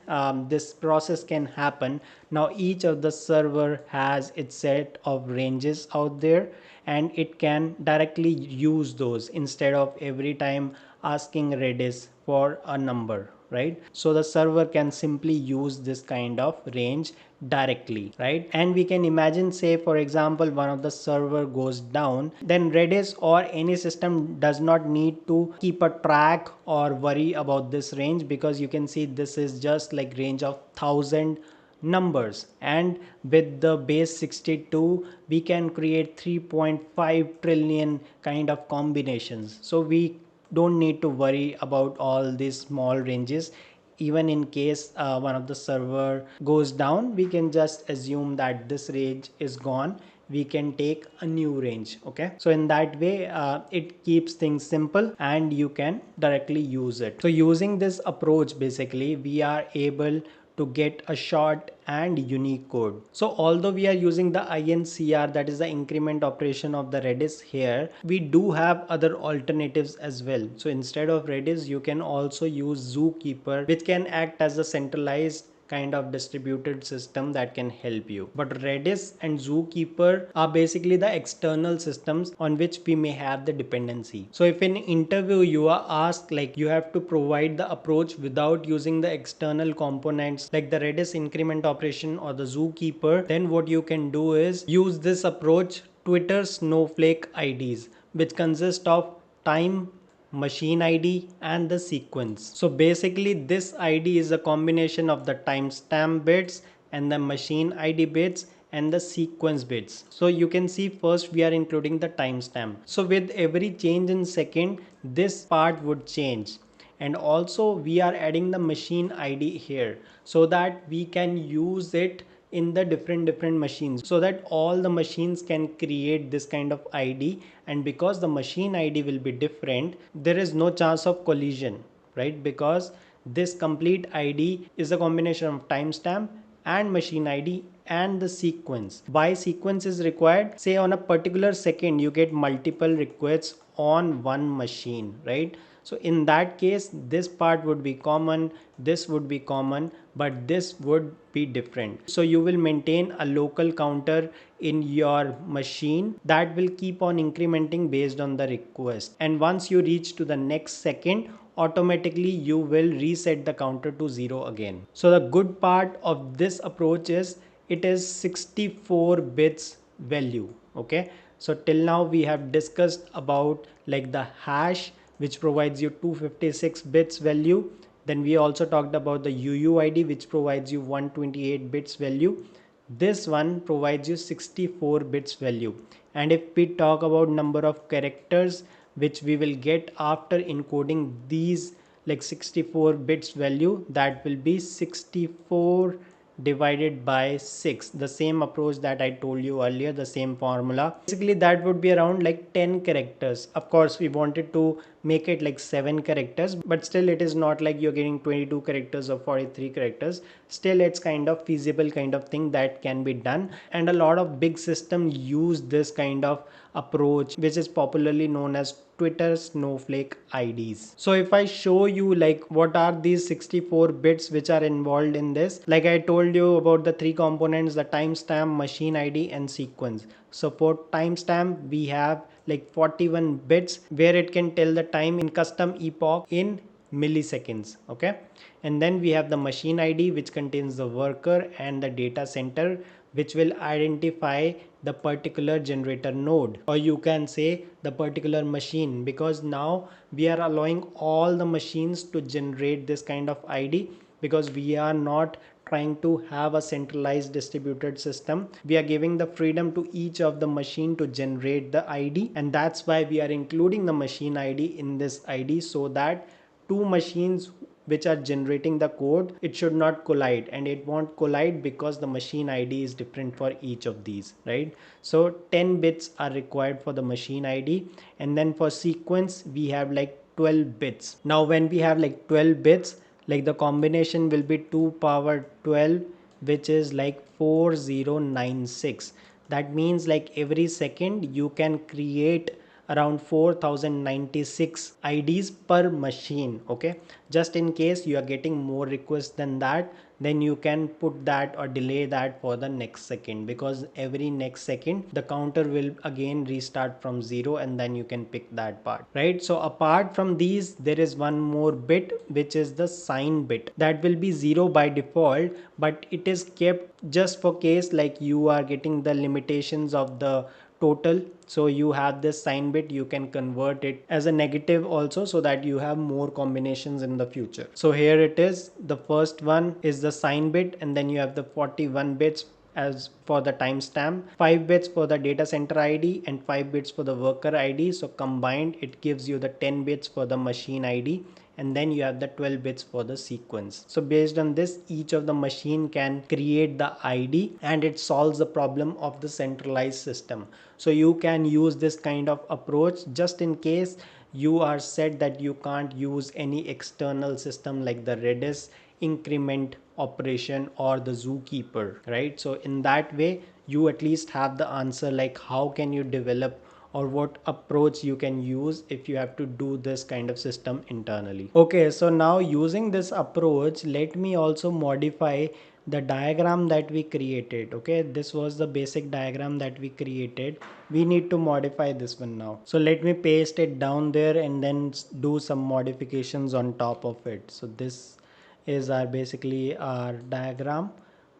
This process can happen. Now each of the server has its set of ranges out there, and it can directly use those instead of every time asking Redis for a number, right? So the server can simply use this kind of range directly, right? And we can imagine, say for example, one of the server goes down, then Redis or any system does not need to keep a track or worry about this range, because you can see this is just like range of 1000 numbers, and with the base 62 we can create 3.5 trillion kind of combinations. So we don't need to worry about all these small ranges. Even in case one of the server goes down, we can just assume that this range is gone, we can take a new range. Okay, so in that way it keeps things simple and you can directly use it. So using this approach, basically we are able to get a short and unique code. So although we are using the incr, that is the increment operation of the Redis here, we do have other alternatives as well. So instead of Redis, you can also use Zookeeper, which can act as a centralized kind of distributed system that can help you. But Redis and Zookeeper are basically the external systems on which we may have the dependency. So if in interview you are asked, like you have to provide the approach without using the external components like the Redis increment operation or the Zookeeper, then what you can do is use this approach, Twitter Snowflake IDs, which consist of time, machine ID and the sequence. So basically this ID is a combination of the timestamp bits and the machine ID bits and the sequence bits. So you can see first we are including the timestamp. So with every change in second, this part would change. And also we are adding the machine ID here so that we can use it in the different machines, so that all the machines can create this kind of ID. And because the machine ID will be different, there is no chance of collision, right? Because this complete ID is a combination of timestamp and machine ID and the sequence. Why sequence is required? Say on a particular second you get multiple requests on one machine, right? So in that case this part would be common, this would be common, but this would be different. So you will maintain a local counter in your machine that will keep on incrementing based on the request, and once you reach to the next second, automatically you will reset the counter to 0 again. So the good part of this approach is it is 64 bits value. Okay, so till now we have discussed about like the hash, which provides you 256 bits value. Then we also talked about the UUID, which provides you 128 bits value. This one provides you 64 bits value. And if we talk about number of characters which we will get after encoding these like 64 bits value, that will be 64 divided by 6, the same approach that I told you earlier, the same formula. Basically that would be around like 10 characters. Of course we wanted to make it like 7 characters, but still it is not like you're getting 22 characters or 43 characters. Still it's kind of feasible kind of thing that can be done, and a lot of big systems use this kind of approach, which is popularly known as Twitter Snowflake IDs. So if I show you like what are these 64 bits which are involved in this, like I told you about the three components, the timestamp, machine ID and sequence. So for timestamp we have like 41 bits where it can tell the time in custom epoch in milliseconds. Okay, and then we have the machine ID, which contains the worker and the data center, which will identify the particular generator node, or you can say the particular machine, because now we are allowing all the machines to generate this kind of ID, because we are not trying to have a centralized distributed system. We are giving the freedom to each of the machine to generate the ID, and that's why we are including the machine ID in this ID, so that two machines which are generating the code, it should not collide, and it won't collide because the machine ID is different for each of these, right? So 10 bits are required for the machine ID, and then for sequence we have like 12 bits. Now when we have like 12 bits, like the combination will be 2 power 12, which is like 4096. That means like every second you can create around 4096 IDs per machine. Okay, just in case you are getting more requests than that, then you can put that or delay that for the next second, because every next second the counter will again restart from 0, and then you can pick that part, right? So apart from these, there is one more bit, which is the sign bit, that will be 0 by default, but it is kept just for case like you are getting the limitations of the total. So you have this sign bit, you can convert it as a negative also, so that you have more combinations in the future. So here it is, the first one is the sign bit, and then you have the 41 bits as for the timestamp, 5 bits for the data center ID, and 5 bits for the worker ID. So combined it gives you the 10 bits for the machine ID, and then you have the 12 bits for the sequence. So based on this, each of the machine can create the ID, and it solves the problem of the centralized system. So you can use this kind of approach just in case you are said that you can't use any external system like the Redis increment operation or the zookeeper, right? So in that way you at least have the answer, like how can you develop or what approach you can use if you have to do this kind of system internally. Okay, so now using this approach, let me also modify the diagram that we created. Okay, this was the basic diagram that we created. We need to modify this one now. So let me paste it down there and then do some modifications on top of it. So this is our basically our diagram.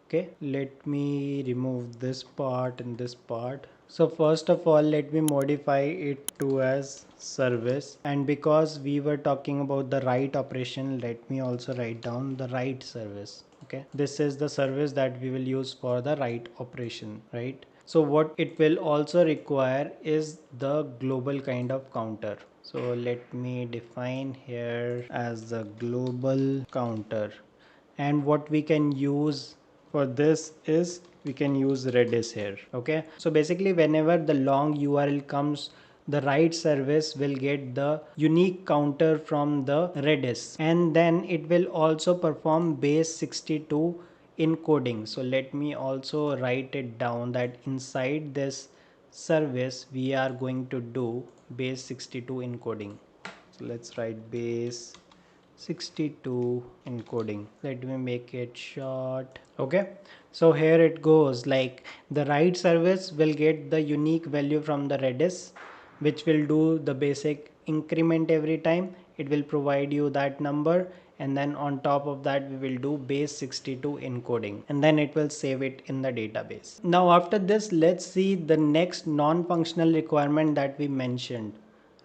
Okay, let me remove this part and this part. So first of all, let me modify it to as service, and because we were talking about the write operation, let me also write down the write service. Okay, this is the service that we will use for the write operation, right? So what it will also require is the global kind of counter. So let me define here as the global counter, and what we can use for this is we can use Redis here. Okay, so basically whenever the long URL comes, the write service will get the unique counter from the Redis, and then it will also perform base 62 encoding. So let me also write it down that inside this service we are going to do base 62 encoding. So let's write base 62 encoding. Let me make it short. Okay, so here it goes, like the write service will get the unique value from the Redis, which will do the basic increment every time. It will provide you that number, and then on top of that we will do base 62 encoding, and then it will save it in the database. Now after this, let's see the next non-functional requirement that we mentioned,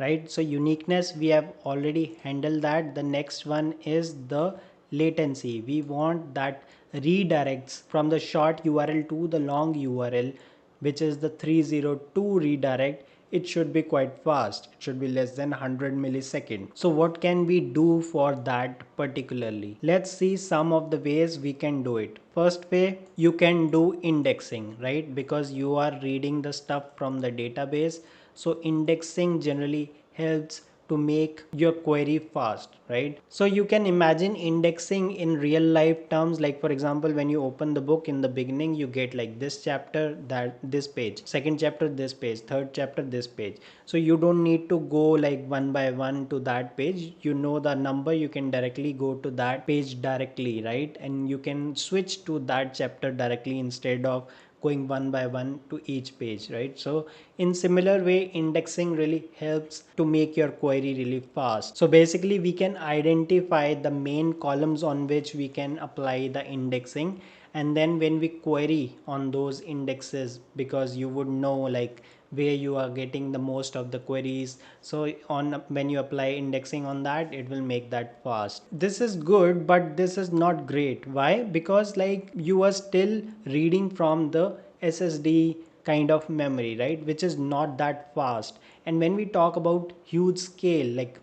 right? So uniqueness, we have already handled that. The next one is the latency. We want that redirects from the short URL to the long URL, which is the 302 redirect. It should be quite fast. It should be less than 100 milliseconds. So what can we do for that particularly? Let's see some of the ways we can do it. First way, you can do indexing, right? Because you are reading the stuff from the database. So indexing generally helps to make your query fast, right? So you can imagine indexing in real life terms, like for example, when you open the book in the beginning, you get like this chapter, that this page, second chapter this page, third chapter this page. So you don't need to go like one by one to that page. You know the number, you can directly go to that page directly, right? And you can switch to that chapter directly instead of going one by one to each page, right? So in similar way, indexing really helps to make your query really fast. So basically we can identify the main columns on which we can apply the indexing, and then when we query on those indexes, because you would know like where you are getting the most of the queries, so on when you apply indexing on that, it will make that fast. This is good, but this is not great. Why? Because like you are still reading from the SSD kind of memory, right, which is not that fast. And when we talk about huge scale, like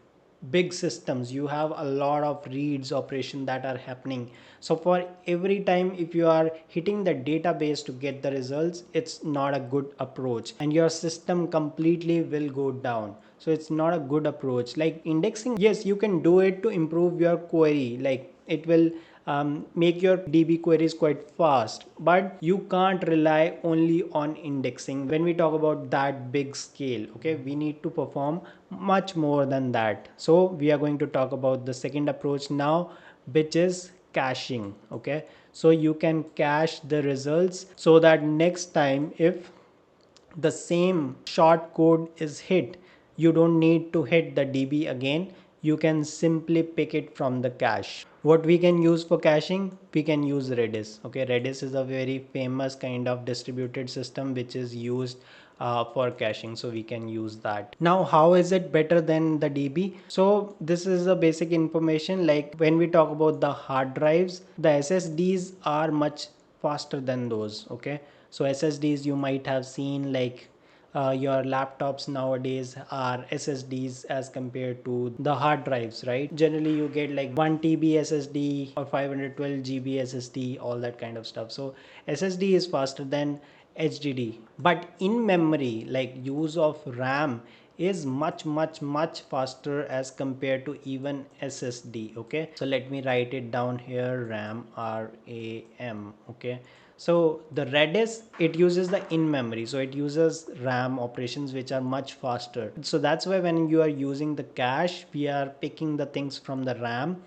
big systems, you have a lot of reads operation that are happening. So for every time if you are hitting the database to get the results, it's not a good approach and your system completely will go down. So it's not a good approach. Like indexing, yes, you can do it to improve your query, like it will make your DB queries quite fast, but you can't rely only on indexing. When we talk about that big scale, okay, we need to perform much more than that. So we are going to talk about the second approach now, which is caching. Okay, so you can cache the results so that next time if the same short code is hit, you don't need to hit the DB again. You can simply pick it from the cache. What we can use for caching? We can use Redis. Okay, Redis is a very famous kind of distributed system which is used for caching, so we can use that. Now how is it better than the DB? So this is a basic information. Like when we talk about the hard drives, the SSDs are much faster than those. Okay, so SSDs you might have seen, like your laptops nowadays are SSDs as compared to the hard drives, right? Generally you get like 1 TB SSD or 512 GB SSD, all that kind of stuff. So SSD is faster than HDD, but in memory, like use of RAM is much faster as compared to even SSD. Okay, so let me write it down here, RAM, RAM. Okay, so the Redis, it uses the in memory, so it uses RAM operations which are much faster. So that's why when you are using the cache, we are picking the things from the RAM,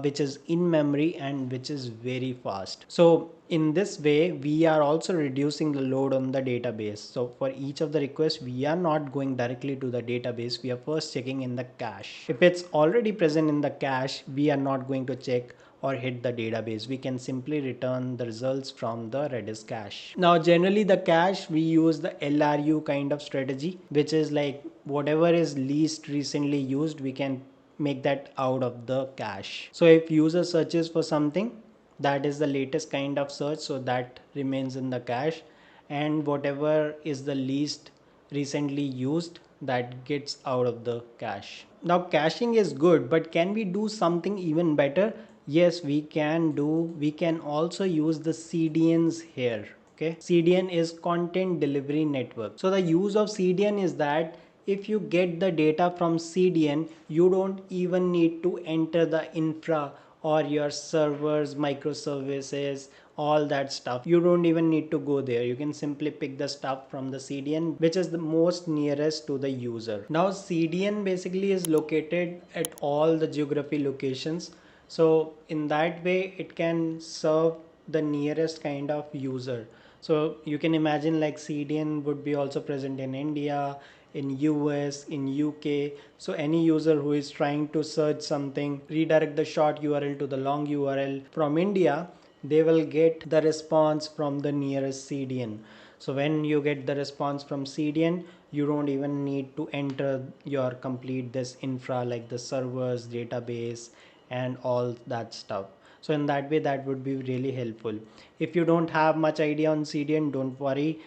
which is in memory and which is very fast. So in this way we are also reducing the load on the database. So for each of the requests, we are not going directly to the database, we are first checking in the cache. If it's already present in the cache, we are not going to check or hit the database. We can simply return the results from the Redis cache. Now generally the cache, we use the LRU kind of strategy, which is like whatever is least recently used, we can make that out of the cache. So if user searches for something, that is the latest kind of search, so that remains in the cache, and whatever is the least recently used, that gets out of the cache. Now caching is good, but can we do something even better? Yes, we can do. We can also use the CDNs here. Okay, CDN is content delivery network. So the use of CDN is that if you get the data from CDN, you don't even need to enter the infra or your servers, microservices, all that stuff. You don't even need to go there. You can simply pick the stuff from the CDN, which is the most nearest to the user. Now CDN basically is located at all the geography locations. So in that way it can serve the nearest kind of user. So you can imagine like CDN would be also present in India, in US, in UK. So any user who is trying to search something, redirect the short URL to the long URL from India, they will get the response from the nearest CDN. So when you get the response from CDN, you don't even need to enter your complete this infra like the servers, database, and all that stuff. So in that way that would be really helpful. If you don't have much idea on CDN, don't worry,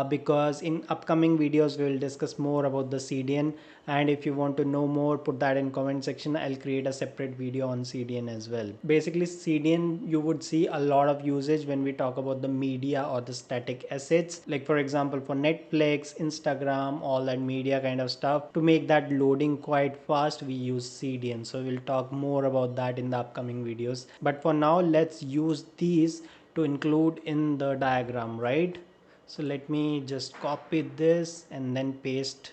because in upcoming videos we will discuss more about the CDN, and if you want to know more, put that in comment section. I'll create a separate video on CDN as well. Basically CDN, you would see a lot of usage when we talk about the media or the static assets, like for example for Netflix, Instagram, all that media kind of stuff. To make that loading quite fast, we use CDN. So we'll talk more about that in the upcoming videos, but for now let's use these to include in the diagram, right? So let me just copy this and then paste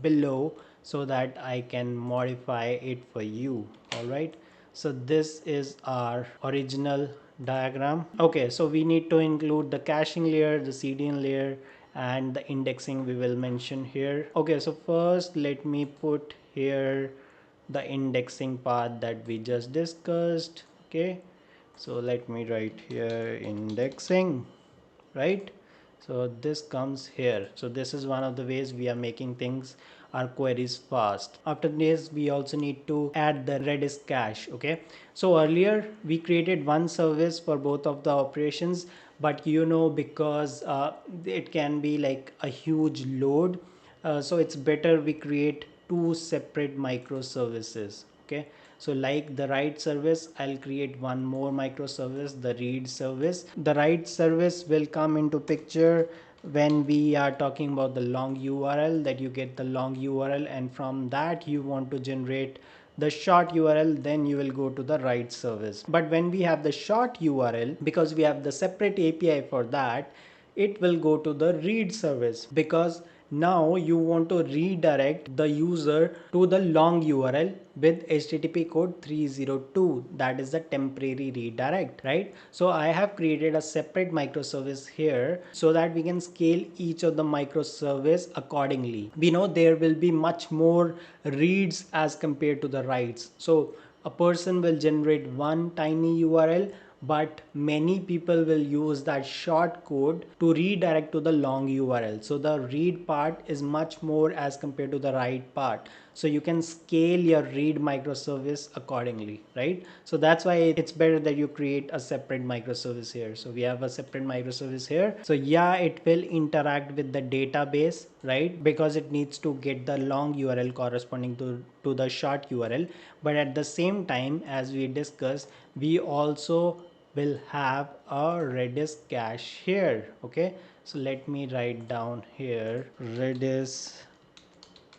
below so that I can modify it for you. All right, so this is our original diagram. Okay, so we need to include the caching layer, the CDN layer, and the indexing we will mention here. Okay, so first let me put here the indexing part that we just discussed. Okay, so let me write here indexing, right? So this comes here. So this is one of the ways we are making things, our queries fast. After this, we also need to add the Redis cache. Okay, so earlier we created one service for both of the operations, but because it can be like a huge load, so it's better we create two separate microservices. Okay, so like the write service, I'll create one more microservice, the read service. The write service will come into picture when we are talking about the long URL, that you get the long URL, and from that you want to generate the short URL, then you will go to the write service. But when we have the short URL, because we have the separate API for that, it will go to the read service, because now you want to redirect the user to the long URL with HTTP code 302. That is the temporary redirect, right? So I have created a separate microservice here so that we can scale each of the microservice accordingly. We know there will be much more reads as compared to the writes. So a person will generate one tiny URL, but many people will use that short code to redirect to the long URL. So the read part is much more as compared to the write part. So you can scale your read microservice accordingly, right? So that's why it's better that you create a separate microservice here. So we have a separate microservice here. So yeah, it will interact with the database, right? Because it needs to get the long URL corresponding to the short URL. But at the same time, as we discussed, we also will have a Redis cache here. Okay, so let me write down here Redis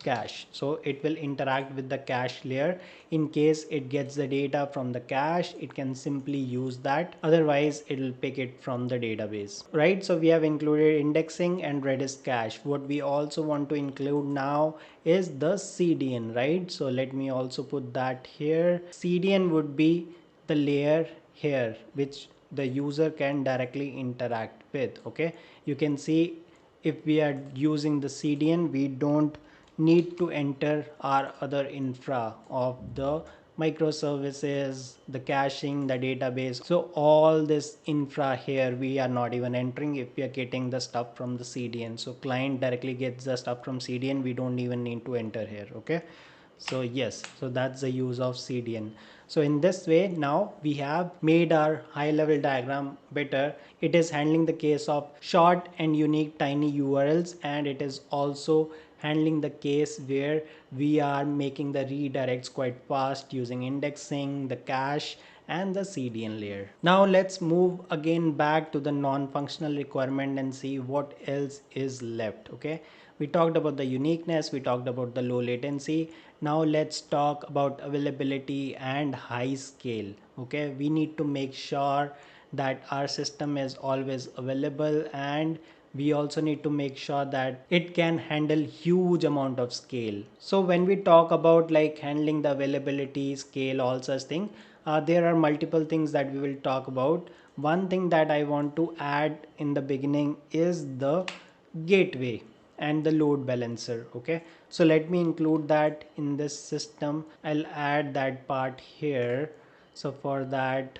cache. So it will interact with the cache layer. In case it gets the data from the cache, it can simply use that, otherwise it will pick it from the database, right? So we have included indexing and Redis cache. What we also want to include now is the CDN, right? So let me also put that here. CDN would be the layer here which the user can directly interact with. Okay, you can see if we are using the CDN, we don't need to enter our other infra of the microservices, the caching, the database. So all this infra here we are not even entering if we are getting the stuff from the CDN. So client directly gets the stuff from CDN, we don't even need to enter here. Okay, so yes, so that's the use of CDN. So in this way, now we have made our high level diagram better. It is handling the case of short and unique tiny URLs, and it is also handling the case where we are making the redirects quite fast using indexing, the cache, and the CDN layer. Now let's move again back to the non-functional requirement and see what else is left. Okay, we talked about the uniqueness, we talked about the low latency. Now let's talk about availability and high scale. Okay, we need to make sure that our system is always available, and we also need to make sure that it can handle huge amount of scale. So when we talk about like handling the availability, scale, all such thing, there are multiple things that we will talk about. One thing that I want to add in the beginning is the gateway and the load balancer. Okay, so let me include that in this system. I'll add that part here. So for that,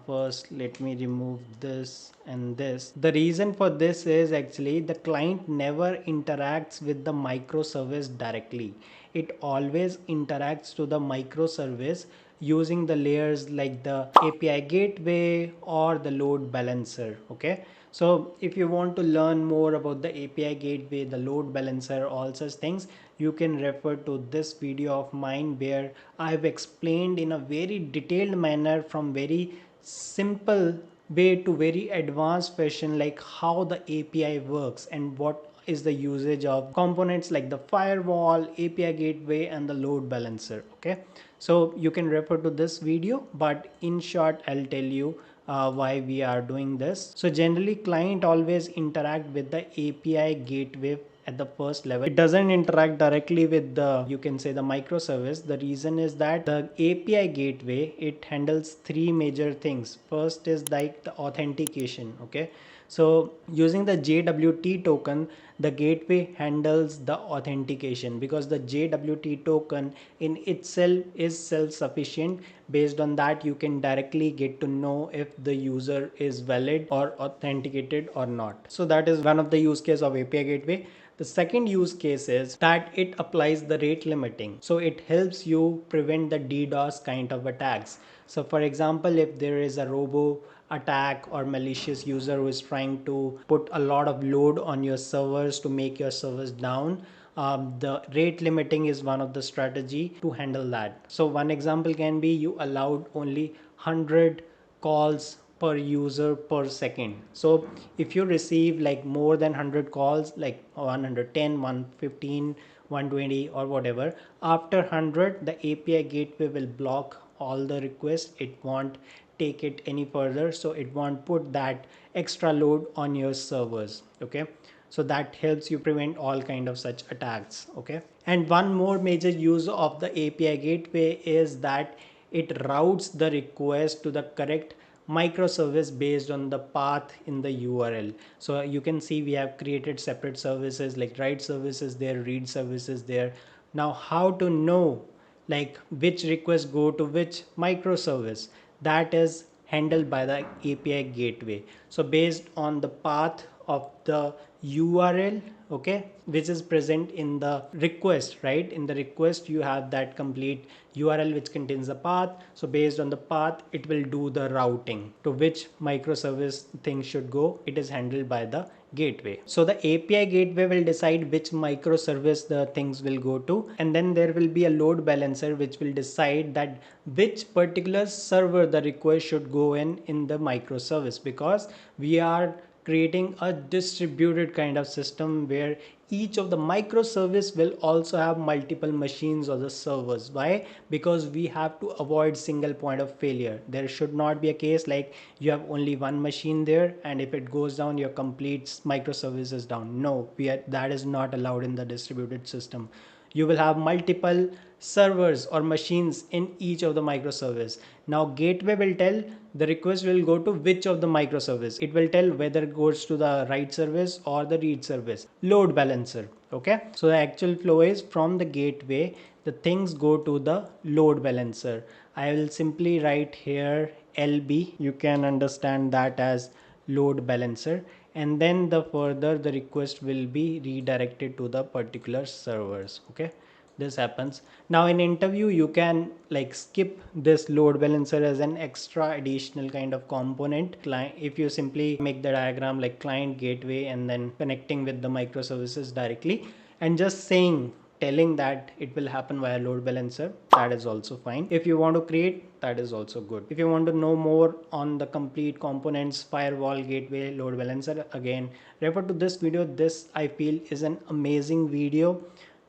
first let me remove this and this. The reason for this is actually the client never interacts with the microservice directly. It always interacts to the microservice using the layers like the API gateway or the load balancer. Okay, so if you want to learn more about the API gateway, the load balancer, all such things, you can refer to this video of mine where I've explained in a very detailed manner from very simple way to very advanced fashion, like how the API works and what is the usage of components like the firewall, API gateway, and the load balancer. Okay, so you can refer to this video, but in short I'll tell you why we are doing this. So generally client always interact with the API gateway at the first level. It doesn't interact directly with the, you can say, the microservice. The reason is that the API gateway, it handles three major things. First is like the authentication. Okay, so using the JWT token, the gateway handles the authentication, because the JWT token in itself is self-sufficient. Based on that, you can directly get to know if the user is valid or authenticated or not. So that is one of the use case of API gateway. The second use case is that it applies the rate limiting. So it helps you prevent the DDoS kind of attacks. So for example, if there is a robo attack or malicious user who is trying to put a lot of load on your servers to make your servers down, the rate limiting is one of the strategy to handle that. So one example can be you allowed only 100 calls per user per second. So if you receive like more than 100 calls, like 110, 115, 120 or whatever, after 100 the API gateway will block all the requests. It won't take it any further, so it won't put that extra load on your servers. Okay, so that helps you prevent all kind of such attacks. Okay, and one more major use of the API gateway is that it routes the request to the correct microservice based on the path in the URL. So you can see we have created separate services like write services there, read services there. Now how to know like which requests go to which microservice? That is handled by the API gateway. So based on the path of the URL, okay, which is present in the request, right? In the request you have that complete URL which contains the path. So based on the path, it will do the routing to which microservice things should go. It is handled by the gateway. So the API gateway will decide which microservice the things will go to, and then there will be a load balancer which will decide that which particular server the request should go in the microservice, because we are creating a distributed kind of system where each of the microservice will also have multiple machines or the servers. Why? Because we have to avoid single point of failure. There should not be a case like you have only one machine there and if it goes down your complete microservice is down. No, that is not allowed in the distributed system. You will have multiple servers or machines in each of the microservice. Now gateway will tell the request will go to which of the microservice. It will tell whether it goes to the write service or the read service. Load balancer. Okay, so the actual flow is from the gateway the things go to the load balancer. I will simply write here LB. You can understand that as load balancer, and then the further the request will be redirected to the particular servers. Okay, this happens. Now in interview you can like skip this load balancer as an extra additional kind of component. Client, if you simply make the diagram like client gateway and then connecting with the microservices directly and just telling that it will happen via load balancer, that is also fine. If you want to create, that is also good. If you want to know more on the complete components, firewall, gateway, load balancer, again refer to this video. This I feel is an amazing video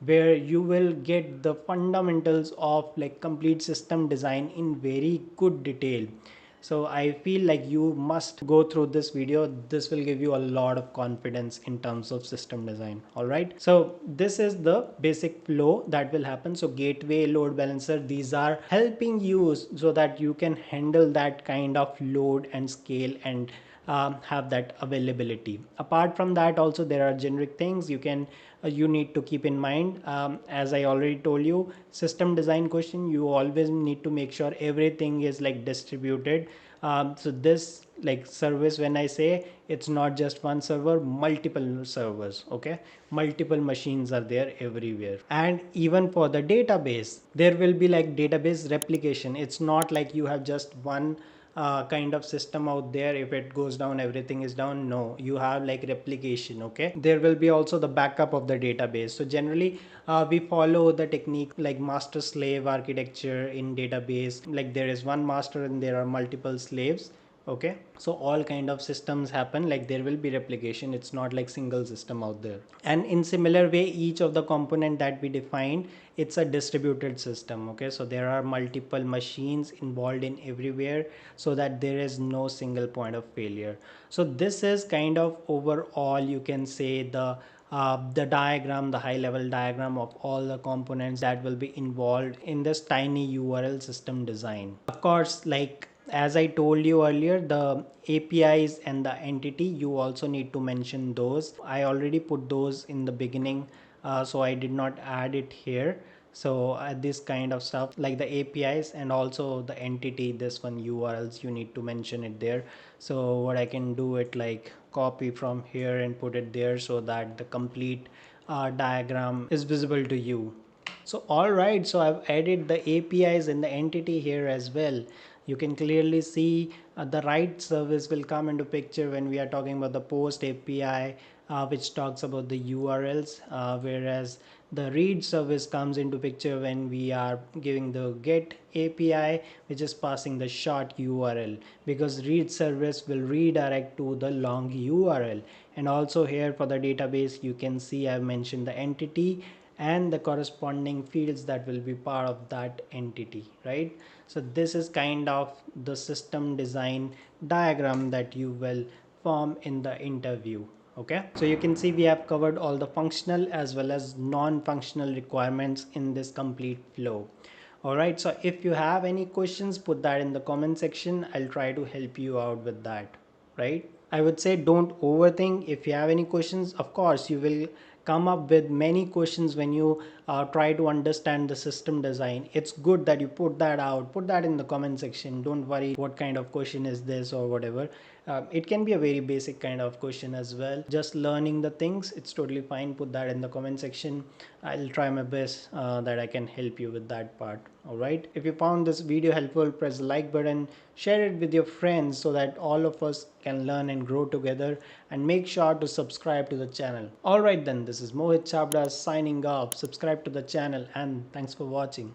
where you will get the fundamentals of like complete system design in very good detail. So I feel like you must go through this video. This will give you a lot of confidence in terms of system design. All right, so this is the basic flow that will happen. So gateway, load balancer, these are helping you so that you can handle that kind of load and scale and have that availability. Apart from that, also there are generic things you need to keep in mind. As I already told you, system design question, you always need to make sure everything is like distributed. So this like service, when I say it's not just one server, multiple servers. Okay, multiple machines are there everywhere. And even for the database, there will be like database replication. It's not like you have just one kind of system out there. If it goes down, everything is down. No, you have like replication. Okay, there will be also the backup of the database. So generally we follow the technique like master slave architecture in database. Like there is one master and there are multiple slaves. Okay, so all kind of systems happen, like there will be replication. It's not like single system out there. And in similar way, each of the component that we defined, it's a distributed system. Okay, so there are multiple machines involved in everywhere, so that there is no single point of failure. So this is kind of overall, you can say, the the diagram, the high level diagram of all the components that will be involved in this tiny URL system design. Of course, like as I told you earlier, the APIs and the entity, you also need to mention those. I already put those in the beginning, so I did not add it here. So this kind of stuff like the APIs and also the entity, this one URLs, you need to mention it there. So what I can do it like copy from here and put it there so that the complete diagram is visible to you. So all right, so I've added the APIs and the entity here as well. You can clearly see the write service will come into picture when we are talking about the post API, which talks about the URLs, whereas the read service comes into picture when we are giving the get API, which is passing the short URL, because read service will redirect to the long URL. And also here for the database, you can see I've mentioned the entity and the corresponding fields that will be part of that entity, right? So this is kind of the system design diagram that you will form in the interview. Okay, so you can see we have covered all the functional as well as non-functional requirements in this complete flow. All right, so if you have any questions, put that in the comment section. I'll try to help you out with that, right? I would say don't overthink. If you have any questions, of course you will come up with many questions when you try to understand the system design. It's good that you put that out, put that in the comment section. Don't worry what kind of question is this or whatever. It can be a very basic kind of question as well, just learning the things. It's totally fine. Put that in the comment section. I'll try my best that I can help you with that part. All right, if you found this video helpful, press the like button, share it with your friends so that all of us can learn and grow together, and make sure to subscribe to the channel. All right then, this is Mohit Chabda signing off. Subscribe to the channel and thanks for watching.